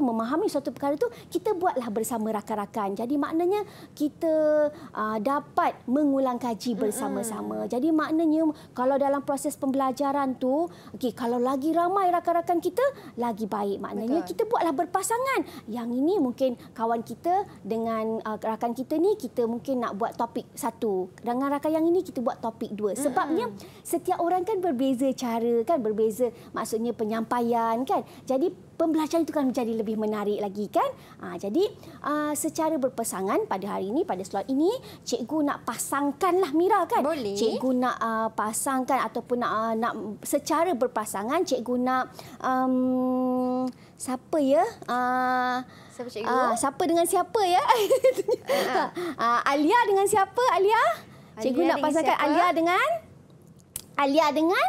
memahami suatu perkara tu, kita buatlah bersama rakan-rakan. Jadi maknanya kita dapat mengulang kaji bersama-sama. Jadi maknanya kalau dalam proses pembelajaran tu, kalau lagi ramai rakan-rakan kita, lagi baik. Maknanya kita buatlah berpasangan. Yang ini mungkin kawan kita dengan rakan kita ni, kita mungkin nak buat topik satu. Dengan rakan yang ini kita buat topik dua. Sebabnya setiap orang kan berbeza cara kan, berbeza maksudnya penyampaian kan. Jadi pembelajaran itu kan menjadi lebih menarik lagi kan. Jadi secara berpasangan pada hari ini, pada slot ini, cikgu nak pasangkanlah Mira kan. Boleh. Cikgu nak pasangkan ataupun nak secara berpasangan, cikgu nak siapa ya? Siapa cikgu? Siapa dengan siapa ya? Alia dengan siapa? Alia? Cikgu nak pasangkan Alia dengan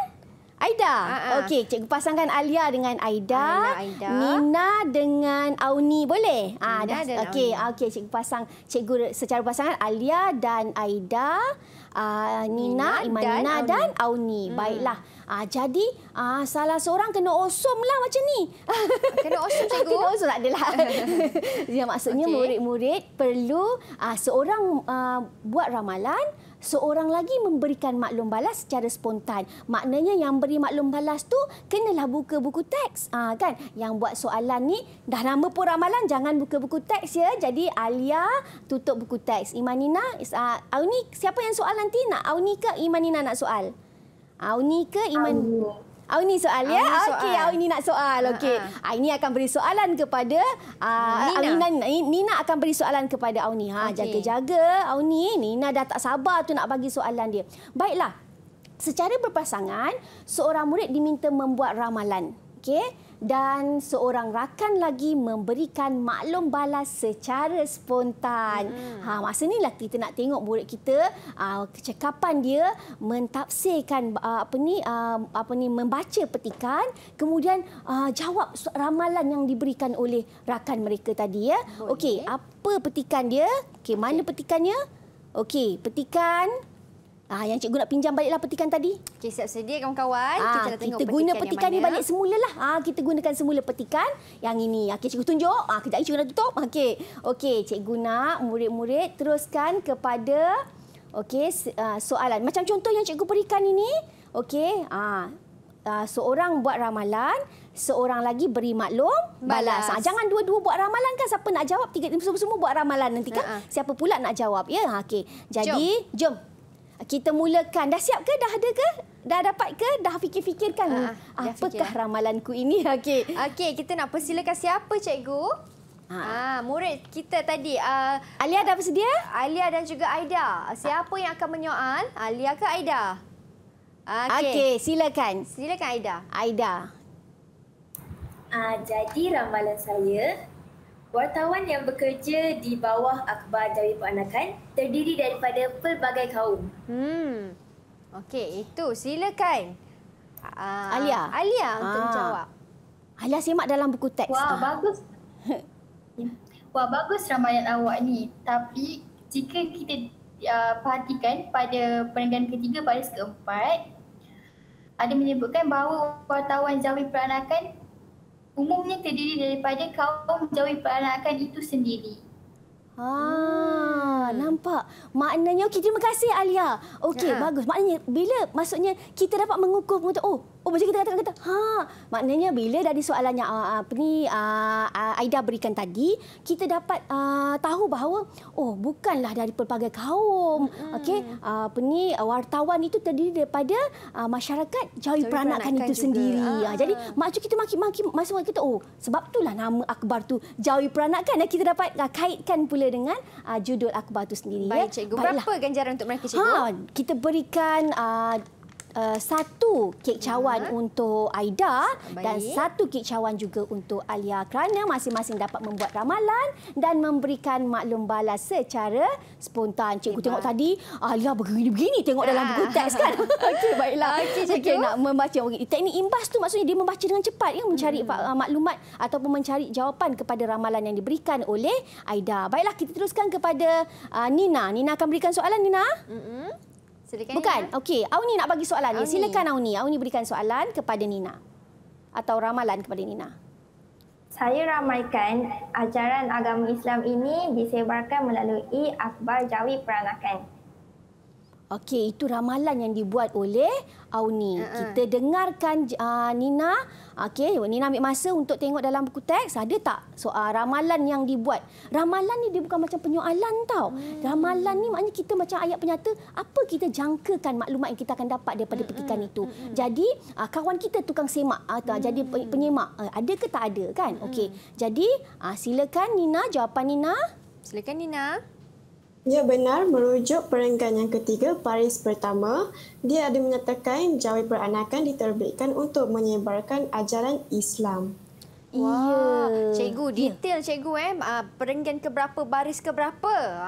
Aida. Okey, cikgu pasangkan Alia dengan Aida. Nina dengan Auni, boleh? Okey, cikgu pasang, cikgu secara pasangan Alia dan Aida, Nina, Imanina dan Auni. Baiklah. Jadi salah seorang kena osum lah macam ni. Kena osum, cikgu? Kena osum tak adalah. Ya, maksudnya murid-murid perlu seorang buat ramalan, seorang lagi memberikan maklum balas secara spontan. Maknanya yang beri maklum balas tu kenalah buka buku teks. Kan? Yang buat soalan ni, dah nama pun ramalan, jangan buka buku teks ya. Jadi Alia tutup buku teks. Imanina, Auni, siapa yang soal nanti? Nak Auni ke Imanina nak soal? Auni ke Iman? Auni soal ya? Okey, Auni nak soal. Okey. Ini akan beri soalan kepada Nina akan beri soalan kepada Auni. Jaga-jaga Auni. Nina dah tak sabar tu nak bagi soalan dia. Baiklah. Secara berpasangan, seorang murid diminta membuat ramalan. Okey. Dan seorang rakan lagi memberikan maklum balas secara spontan. Masa inilah kita nak tengok murid kita kecekapan dia mentafsirkan membaca petikan, kemudian jawab ramalan yang diberikan oleh rakan mereka tadi ya. Okey, apa petikan dia? Okey, mana petikannya? Okey, petikan Yang cikgu nak pinjam baliklah petikan tadi. Okey, siap sedia kawan-kawan. Kita dah tengok kita guna petikan ni yang mana. balik semulalah. Kita gunakan semula petikan yang ini. Okey, cikgu tunjuk. Kejap lagi cikgu nak tutup. Okey, cikgu nak murid-murid teruskan kepada soalan. Macam contoh yang cikgu berikan ini. Okey, seorang buat ramalan, seorang lagi beri maklum balas. Jangan dua-dua buat ramalan kan, siapa nak jawab, semua buat ramalan nanti kan. Siapa pula nak jawab ya. Okey. Jadi jom kita mulakan. Dah siap ke? Dah ada ke? Dah dapat ke? Dah fikir-fikirkan apakah ramalanku ini? Okey. Kita nak persilakan siapa cikgu? Murid kita tadi. Alia dah bersedia? Alia dan juga Aida. Siapa yang akan menyoal? Alia ke Aida? Okey, silakan. Silakan Aida. Aida. Jadi ramalan saya, wartawan yang bekerja di bawah Akhbar Jawi Peranakan terdiri daripada pelbagai kaum. Okey, itu silakan. Alia. Alia untuk menjawab. Alia simak dalam buku teks. Wah, bagus. Wah, bagus ramalan awak ni. Tapi jika kita perhatikan pada perenggan ketiga baris keempat, ada menyebutkan bahawa wartawan Jawi Peranakan umumnya terdiri daripada kaum Jawi Peranakan itu sendiri. Nampak. Maknanya, okey, terima kasih Alia. Okey, bagus. Maknanya maksudnya kita dapat mengukur macam kita kata. Maknanya bila dari soalan yang Aida berikan tadi, kita dapat tahu bahawa bukanlah dari pelbagai kaum. Okey, wartawan itu terdiri daripada masyarakat Jawi Peranakan itu sendiri. Jadi maksud kita masuk kita sebab itulah nama akhbar tu Jawi Peranakan. Kita dapat kaitkan pula dengan judul akhbar itu sendiri. Baik, cikgu. Berapa ganjaran untuk mereka, cikgu? Kita berikan 1 kek cawan untuk Aida dan 1 kek cawan juga untuk Alia kerana masing-masing dapat membuat ramalan dan memberikan maklum balas secara spontan. Cikgu tengok tadi Alia begini-begini tengok dalam buku teks kan. Okey, baiklah. Okey, nak membaca. Teknik imbas tu maksudnya dia membaca dengan cepat mencari maklumat ataupun mencari jawapan kepada ramalan yang diberikan oleh Aida. Baiklah, kita teruskan kepada Nina. Nina akan berikan soalan, Nina. Silakan. Bukan. Okey, Auni nak bagi soalan ni. Silakan Auni. Auni berikan soalan kepada Nina. Atau ramalan kepada Nina. Saya ramalkan ajaran agama Islam ini disebarkan melalui Akhbar Jawi Peranakan. Okey, itu ramalan yang dibuat oleh Auni. Kita dengarkan Nina. Okey, Nina ambil masa untuk tengok dalam buku teks. Ada tak soal ramalan yang dibuat? Ramalan ni dia bukan macam penyoalan tau. Ramalan ni maknanya kita macam ayat penyata. Apa kita jangkakan maklumat yang kita akan dapat daripada petikan itu. Jadi, kawan kita tukang semak. Jadi penyemak. Ada ke tak ada kan? Okey, jadi silakan Nina, jawapan Nina. Silakan Nina. Ya, benar. Merujuk perenggan yang ketiga baris pertama, dia ada menyatakan Jawi Peranakan diterbitkan untuk menyebarkan ajaran Islam. Cikgu, detail cikgu perenggan keberapa, baris keberapa.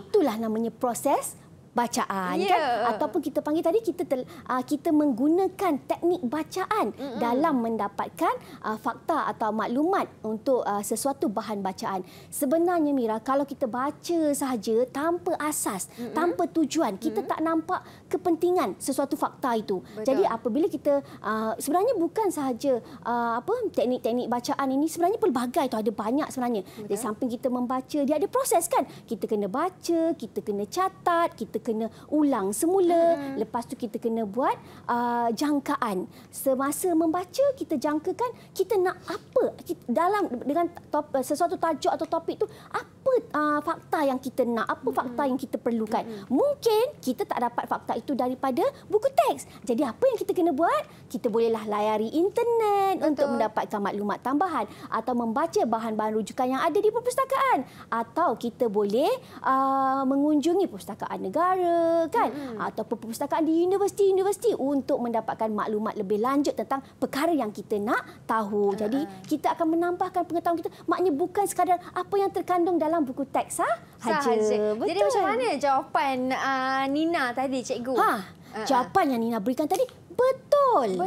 Itulah namanya proses bacaan kan, ataupun kita panggil tadi kita menggunakan teknik bacaan dalam mendapatkan fakta atau maklumat untuk sesuatu bahan bacaan. Sebenarnya Mira, kalau kita baca sahaja tanpa asas, tanpa tujuan, kita tak nampak kepentingan sesuatu fakta itu. Jadi apabila kita sebenarnya bukan sahaja teknik-teknik bacaan ini, sebenarnya pelbagai tu, ada banyak sebenarnya. Di samping kita membaca, dia ada proses kan. Kita kena baca, kita kena catat, kita kena ulang semula. Lepas tu kita kena buat jangkaan. Semasa membaca, kita jangkakan kita nak apa dengan sesuatu tajuk atau topik tu, apa fakta yang kita nak, apa fakta yang kita perlukan. Mungkin kita tak dapat fakta itu daripada buku teks. Jadi apa yang kita kena buat? Kita bolehlah layari internet untuk mendapatkan maklumat tambahan atau membaca bahan-bahan rujukan yang ada di perpustakaan, atau kita boleh mengunjungi perpustakaan negara kan, ataupun perpustakaan di universiti-universiti untuk mendapatkan maklumat lebih lanjut tentang perkara yang kita nak tahu. Jadi kita akan menambahkan pengetahuan kita, maknanya bukan sekadar apa yang terkandung dalam buku teks sahaja. Betul. Jadi macam mana jawapan Nina tadi, cikgu? Jawapan yang Nina berikan tadi betul.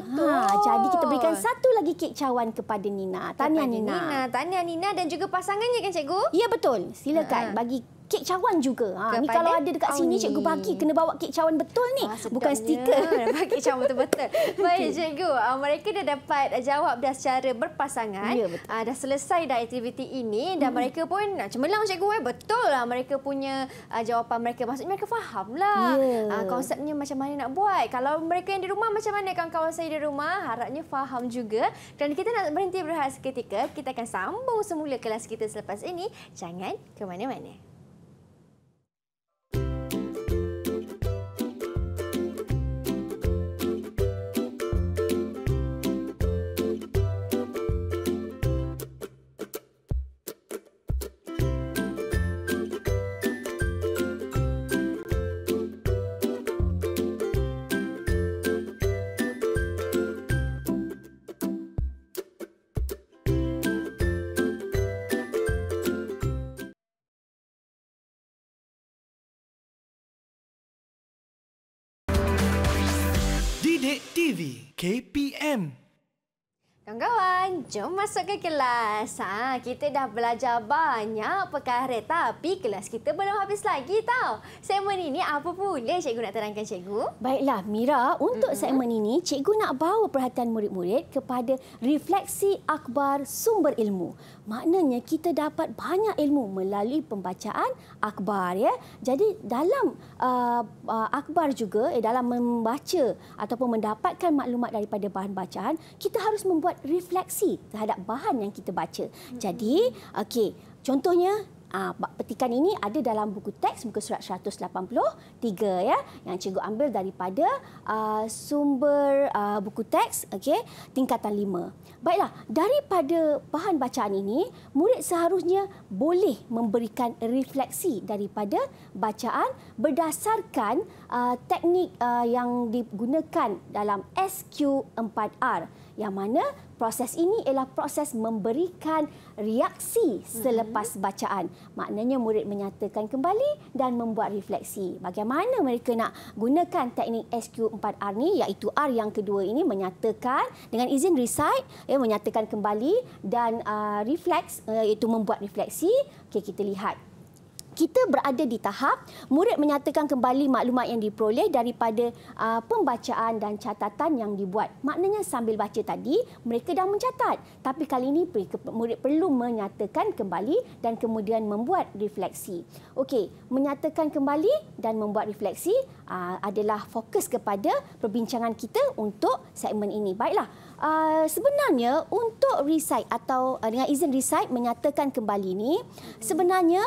Jadi kita berikan satu lagi kek cawan kepada Nina. Tahniah Nina. Tahniah Nina dan juga pasangannya kan, cikgu? Ya, betul. Silakan bagi kek cawan juga. Ni Kepada kalau ada dekat sini Auni. cikgu bagi kena bawa kek cawan betul ni. Bukan Sedapnya. stiker. Dapat kek cawan betul-betul. Baik cikgu, mereka dah dapat jawab dah secara berpasangan. Ya, betul. Dah selesai dah aktiviti ini dan mereka pun cemerlang cikgu. Betul lah mereka punya jawapan mereka. Maksudnya mereka faham lah konsepnya macam mana nak buat. Kalau mereka yang di rumah macam mana kawan-kawan saya di rumah, harapnya faham juga. Dan kita nak berhenti berehat seketika. Kita akan sambung semula kelas kita selepas ini. Jangan ke mana-mana. Didik TV KPM. Kawan-kawan, jom masuk ke kelas. Kita dah belajar banyak perkara tapi kelas kita belum habis lagi tau. Segmen ini apa pula cikgu nak terangkan cikgu? Baiklah Mira, untuk segmen ini cikgu nak bawa perhatian murid-murid kepada refleksi akhbar sumber ilmu. Maknanya kita dapat banyak ilmu melalui pembacaan akhbar ya. Jadi dalam akhbar juga dalam membaca ataupun mendapatkan maklumat daripada bahan bacaan, kita harus membuat refleksi terhadap bahan yang kita baca. Jadi, okey, contohnya petikan ini ada dalam buku teks muka surat 183 ya, yang cikgu ambil daripada sumber buku teks tingkatan 5. Baiklah, daripada bahan bacaan ini murid seharusnya boleh memberikan refleksi daripada bacaan berdasarkan teknik yang digunakan dalam SQ4R, yang mana proses ini ialah proses memberikan reaksi selepas bacaan. Maknanya murid menyatakan kembali dan membuat refleksi. Bagaimana mereka nak gunakan teknik SQ4R ni, iaitu R yang kedua ini menyatakan dengan izin recite, menyatakan kembali dan refleks iaitu membuat refleksi. Okey, kita lihat. Kita berada di tahap murid menyatakan kembali maklumat yang diperoleh daripada pembacaan dan catatan yang dibuat. Maknanya sambil baca tadi, mereka dah mencatat. Tapi kali ini murid perlu menyatakan kembali dan kemudian membuat refleksi. Okey, menyatakan kembali dan membuat refleksi adalah fokus kepada perbincangan kita untuk segmen ini. Baiklah, sebenarnya untuk recite atau dengan izin recite menyatakan kembali ni, sebenarnya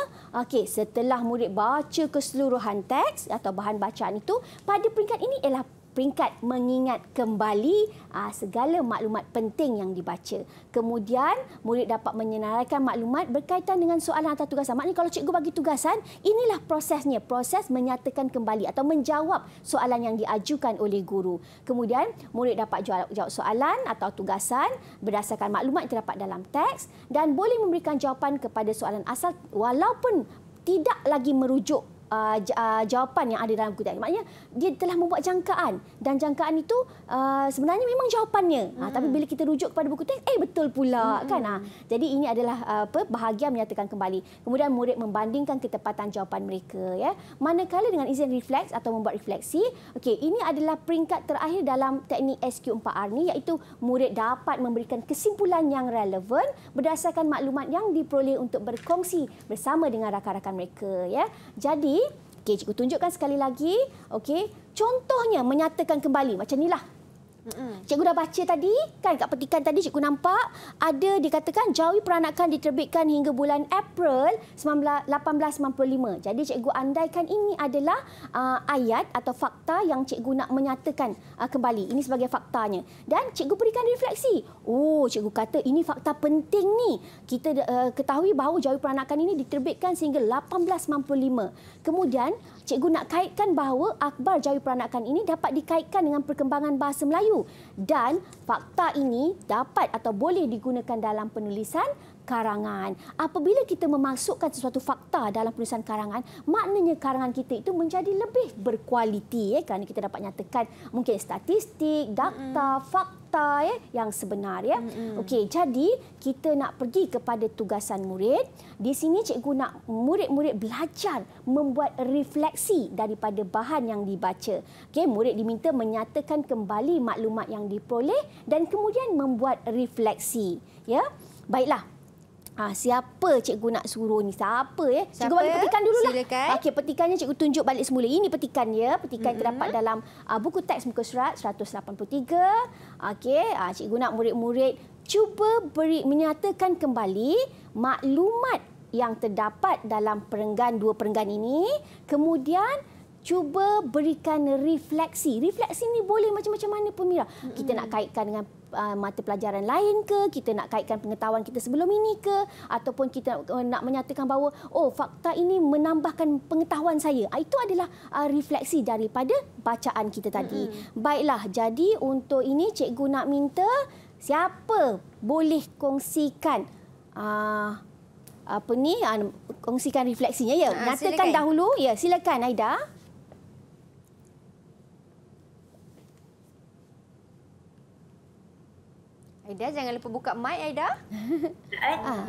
setelah murid baca keseluruhan teks atau bahan bacaan itu, pada peringkat ini ialah peringkat mengingat kembali segala maklumat penting yang dibaca. Kemudian murid dapat menyenaraikan maklumat berkaitan dengan soalan atau tugasan. Maknanya kalau cikgu bagi tugasan, inilah prosesnya, proses menyatakan kembali atau menjawab soalan yang diajukan oleh guru. Kemudian murid dapat jawab soalan atau tugasan berdasarkan maklumat yang terdapat dalam teks dan boleh memberikan jawapan kepada soalan asal walaupun tidak lagi merujuk jawapan yang ada dalam buku teks. Maknanya dia telah membuat jangkaan dan jangkaan itu sebenarnya memang jawapannya. Tapi bila kita rujuk kepada buku teks, betul pula kan. Jadi ini adalah bahagian menyatakan kembali. Kemudian murid membandingkan ketepatan jawapan mereka ya. Manakala dengan izin refleks atau membuat refleksi, ini adalah peringkat terakhir dalam teknik SQ4R ni, iaitu murid dapat memberikan kesimpulan yang relevan berdasarkan maklumat yang diperoleh untuk berkongsi bersama dengan rakan-rakan mereka ya. Jadi cikgu tunjukkan sekali lagi. Contohnya menyatakan kembali macam inilah. Cikgu dah baca tadi kan, kat petikan tadi cikgu nampak ada dikatakan Jawi Peranakan diterbitkan hingga bulan April 1895. Jadi cikgu andaikan ini adalah ayat atau fakta yang cikgu nak menyatakan kembali. Ini sebagai faktanya. Dan cikgu berikan refleksi. Cikgu kata ini fakta penting ni. Kita ketahui bahawa Jawi Peranakan ini diterbitkan sehingga 1895. Kemudian cikgu nak kaitkan bahawa akhbar Jawi Peranakan ini dapat dikaitkan dengan perkembangan bahasa Melayu dan fakta ini dapat atau boleh digunakan dalam penulisan karangan. Apabila kita memasukkan sesuatu fakta dalam penulisan karangan, maknanya karangan kita itu menjadi lebih berkualiti kerana kita dapat nyatakan mungkin statistik, data, fakta fakta yang sebenar ya. Okey, jadi kita nak pergi kepada tugasan murid. Di sini cikgu nak murid-murid belajar membuat refleksi daripada bahan yang dibaca. Okey, murid diminta menyatakan kembali maklumat yang diperoleh dan kemudian membuat refleksi, ya. Baiklah. Siapa cikgu nak suruh ni? Siapa ya? Cikgu bagi petikan dululah. Silakan. Okey, petikannya cikgu tunjuk balik semula. Ini petikan ya. Petikan terdapat dalam buku teks muka surat 183. Okey, cikgu nak murid-murid cuba menyatakan kembali maklumat yang terdapat dalam dua perenggan ini. Kemudian cuba berikan refleksi. Refleksi ni boleh macam-macam mana pun, Mira. Kita nak kaitkan dengan mata pelajaran lain ke, kita nak kaitkan pengetahuan kita sebelum ini ke, ataupun kita nak menyatakan bahawa fakta ini menambahkan pengetahuan saya. Itu adalah refleksi daripada bacaan kita tadi. Baiklah, jadi untuk ini cikgu nak minta siapa boleh kongsikan kongsikan refleksinya ya. Nyatakan silakan. dahulu. Ya, silakan Aida. Aida, jangan lupa buka mic, Aida.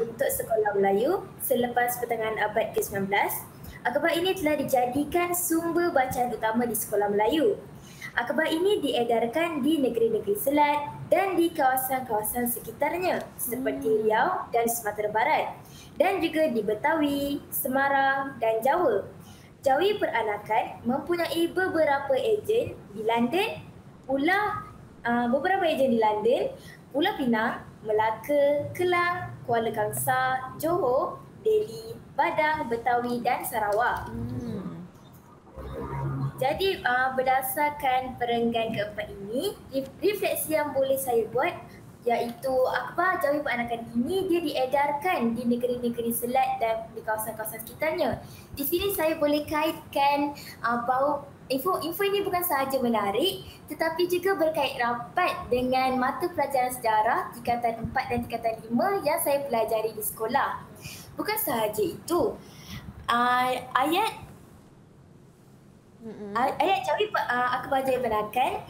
Untuk sekolah Melayu selepas pertengahan abad ke-19, akhbar ini telah dijadikan sumber bacaan utama di sekolah Melayu. Akhbar ini diedarkan di negeri-negeri Selat dan di kawasan-kawasan sekitarnya seperti Riau dan Sumatera Barat, dan juga di Betawi, Semarang dan Jawa. Jawi Peranakan mempunyai beberapa ejen di London, Pulau Pinang, Melaka, Kelang, Kuala Kangsar, Johor, Delhi, Padang, Betawi dan Sarawak. Jadi berdasarkan perenggan keempat ini, refleksi yang boleh saya buat iaitu akhbar Jawi Peranakan ini dia diedarkan di negeri-negeri Selat dan di kawasan-kawasan sekitarnya. Di sini saya boleh kaitkan bahawa info ini bukan sahaja menarik tetapi juga berkait rapat dengan mata pelajaran sejarah tingkatan 4 dan tingkatan 5 yang saya pelajari di sekolah. Bukan sahaja itu, ayat akhbar Jawi Peranakan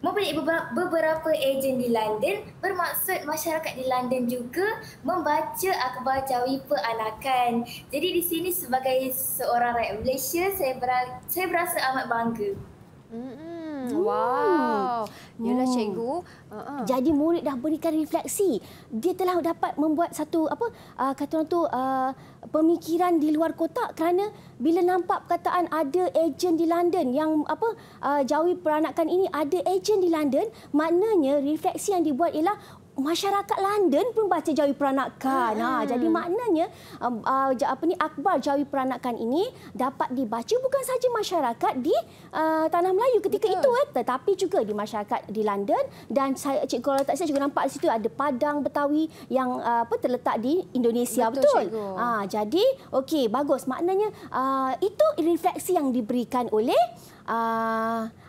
mempunyai beberapa ejen di London, bermaksud masyarakat di London juga membaca akhbar Jawi Peranakan. Jadi di sini sebagai seorang rakyat Malaysia, saya berasa amat bangga. Wow. Yalah cikgu. Jadi murid dah berikan refleksi. Dia telah dapat membuat satu kata orang tu pemikiran di luar kotak, kerana bila nampak perkataan ada ejen di London yang Jawi Peranakan ini ada ejen di London, maknanya refleksi yang dibuat ialah masyarakat London pun baca Jawi Peranakan. Jadi maknanya akhbar Jawi Peranakan ini dapat dibaca bukan saja masyarakat di tanah Melayu ketika itu, tetapi juga di masyarakat di London. Dan kalau tak saya juga nampak di situ ada Padang, Betawi yang terletak di Indonesia. Betul. Jadi okey, bagus. Maknanya itu refleksi yang diberikan oleh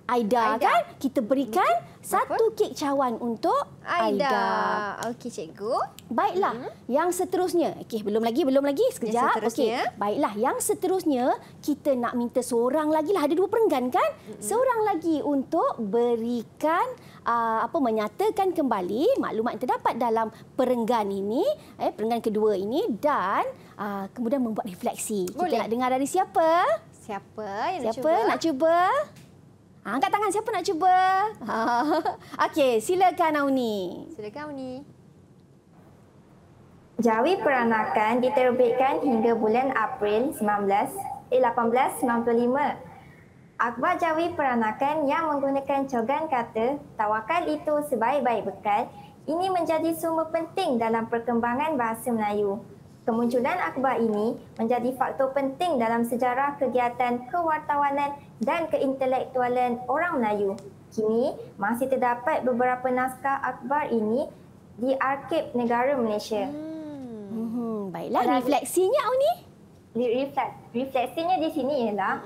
Aida kan? Kita berikan satu kek cawan untuk Aida. Okey cikgu. Baiklah, yang seterusnya. Okey, belum lagi. Sekejap. Okey. Baiklah, yang seterusnya kita nak minta seorang lagi lah. Ada 2 perenggan kan? Seorang lagi untuk berikan menyatakan kembali maklumat yang terdapat dalam perenggan ini, perenggan kedua ini, dan kemudian membuat refleksi. Boleh. Kita nak dengar dari siapa? Siapa yang Nak cuba? Angkat tangan, siapa nak cuba? Okey, silakan Auni. Silakan Auni. Jawi Peranakan diterbitkan hingga bulan April 1895. Akhbar Jawi Peranakan yang menggunakan cogan kata tawakal itu sebaik-baik bekal ini menjadi sumber penting dalam perkembangan bahasa Melayu. Kemunculan akhbar ini menjadi faktor penting dalam sejarah kegiatan kewartawanan dan keintelektualan orang Melayu. Kini masih terdapat beberapa naskah akhbar ini di Arsip Negara Malaysia. Baiklah, refleksinya Auni? Refleksinya di sini ialah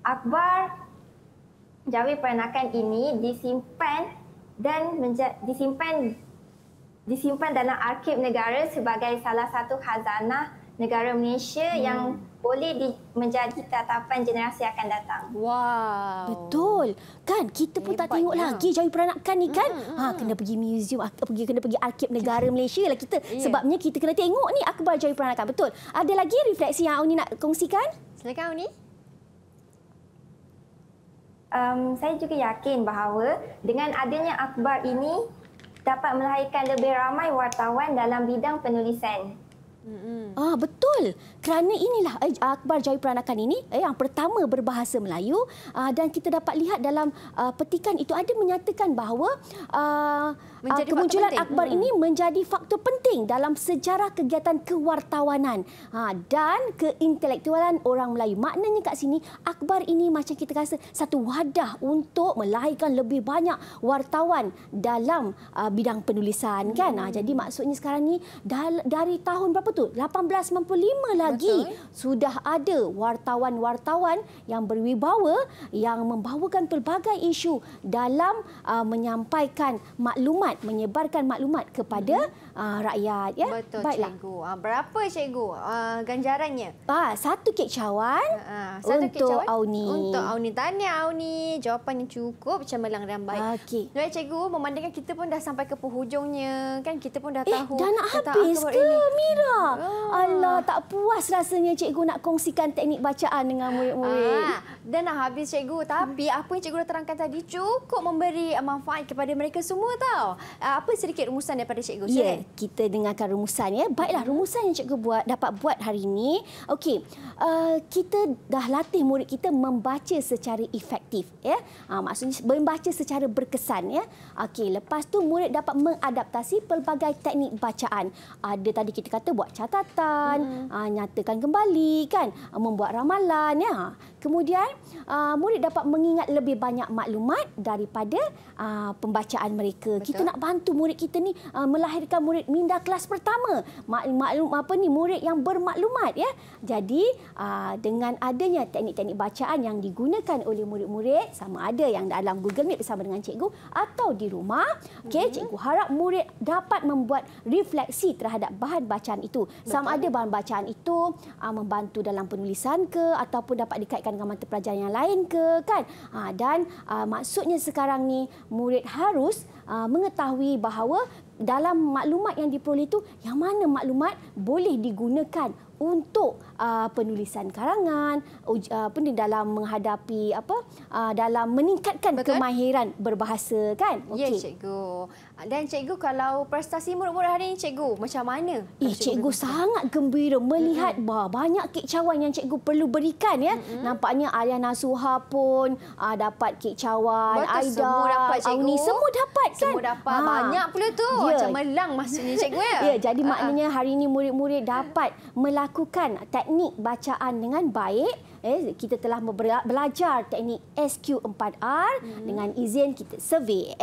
akhbar Jawi Peranakan ini disimpan dalam Arsip Negara sebagai salah satu khazanah negara Malaysia yang boleh menjadi tatapan generasi akan datang. Wow. Betul. Kan kita pun tak tengok lagi jawi peranakan ni kan. Kena pergi museum, kena pergi arkib negara Malaysia lah kita. Sebabnya kita kena tengok ni akhbar jawi peranakan. Betul. Ada lagi refleksi yang Auni nak kongsikan? Silakan Auni. Saya juga yakin bahawa dengan adanya akhbar ini dapat melahirkan lebih ramai wartawan dalam bidang penulisan. Betul. Kerana inilah akhbar jawi peranakan ini yang pertama berbahasa Melayu dan kita dapat lihat dalam petikan itu ada menyatakan bahawa kemunculan akhbar ini menjadi faktor penting dalam sejarah kegiatan kewartawanan dan keintelektualan orang Melayu. Maknanya kat sini akhbar ini macam kita rasa satu wadah untuk melahirkan lebih banyak wartawan dalam bidang penulisan kan. Jadi maksudnya sekarang ni dari tahun berapa tu? 1895 lagi sudah ada wartawan-wartawan yang berwibawa yang membawakan pelbagai isu dalam menyampaikan maklumat, menyebarkan maklumat kepada rakyat ya. Betul. Baiklah. Cikgu. Berapa cikgu ganjarannya? Satu kek cawan untuk Auni. Untuk Auni. Tahniah Auni. Jawapan yang cukup cemerlang dan baik. Okey. Baik cikgu, memandangkan kita pun dah sampai ke penghujungnya kan, kita pun dah tahu. Dah nak habis ke Mira? Alah, tak puas rasanya cikgu nak kongsikan teknik bacaan dengan murid-murid. Dah nak habis cikgu, tapi apa yang cikgu dah terangkan tadi cukup memberi manfaat kepada mereka semua tau. Apa sedikit rumusan daripada cikgu? Ya, kita dengarkan rumusan ya. Baiklah, rumusan yang cikgu dapat buat hari ini. Okey, kita dah latih murid kita membaca secara efektif ya. Maksudnya membaca secara berkesan ya. Okey, lepas tu murid dapat mengadaptasi pelbagai teknik bacaan. Ada tadi kita kata buat catatan, nyatakan kembali kan, membuat ramalan ya. Kemudian murid dapat mengingat lebih banyak maklumat daripada pembacaan mereka. Betul. Kita nak bantu murid kita ni melahirkan murid minda kelas pertama. Murid yang bermaklumat ya. Jadi dengan adanya teknik-teknik bacaan yang digunakan oleh murid-murid, sama ada yang dalam Google Meet bersama dengan cikgu atau di rumah, cikgu harap murid dapat membuat refleksi terhadap bahan bacaan itu. Sama ada bahan bacaan itu membantu dalam penulisan ke ataupun dapat dikaitkan dengan mata pelajaran yang lain ke kan. Dan maksudnya sekarang ni murid harus mengetahui bahawa dalam maklumat yang diperoleh itu yang mana maklumat boleh digunakan untuk penulisan karangan, dalam menghadapi dalam meningkatkan kemahiran berbahasa kan. Ya cikgu. Dan cikgu, kalau prestasi murid-murid hari ini cikgu macam mana? Cikgu sangat gembira melihat banyak kicauan yang cikgu perlu berikan ya. Nampaknya Arya Nasuha pun dapat kicauan. Aida, semua dapat cikgu. Auni semua dapat kan. Semua dapat. Banyak pula tu. Cemerlang maksudnya cikgu ya. Ya, jadi maknanya hari ini murid-murid dapat melakukan teknik bacaan dengan baik. Kita telah belajar teknik SQ4R dengan izin kita survey,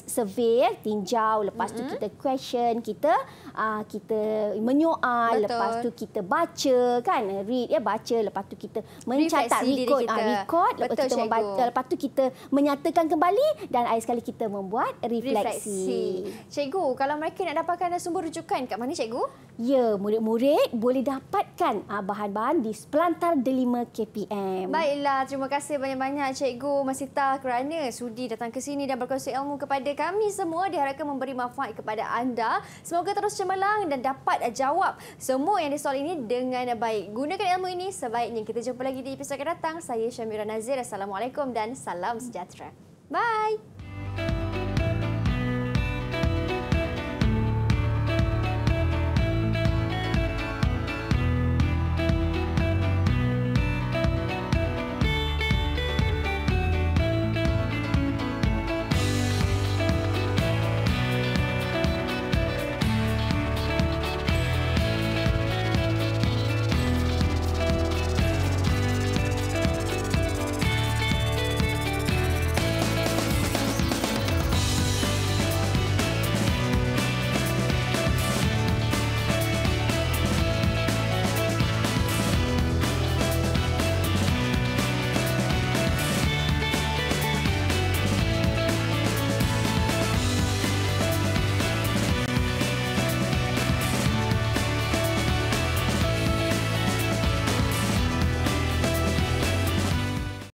survey tinjau, lepas tu kita question, kita menyoal, lepas tu kita baca kan, read ya, baca, lepas tu kita mencatat record, lepas tu kita lepas tu kita menyatakan kembali dan akhir sekali kita membuat refleksi. Cikgu, kalau mereka nak dapatkan sumber rujukan kat mana cikgu? Ya, murid-murid boleh dapatkan bahan-bahan di Pelantar Delima KPM. Baiklah, terima kasih banyak-banyak Cikgu Masita kerana sudi datang ke sini dan berkongsi ilmu kepada kami semua. Diharapkan memberi manfaat kepada anda. Semoga terus cemerlang dan dapat jawab semua yang di soal ini dengan baik. Gunakan ilmu ini sebaiknya. Kita jumpa lagi di episod akan datang. Saya Syamira Nazir. Assalamualaikum dan salam sejahtera. Bye.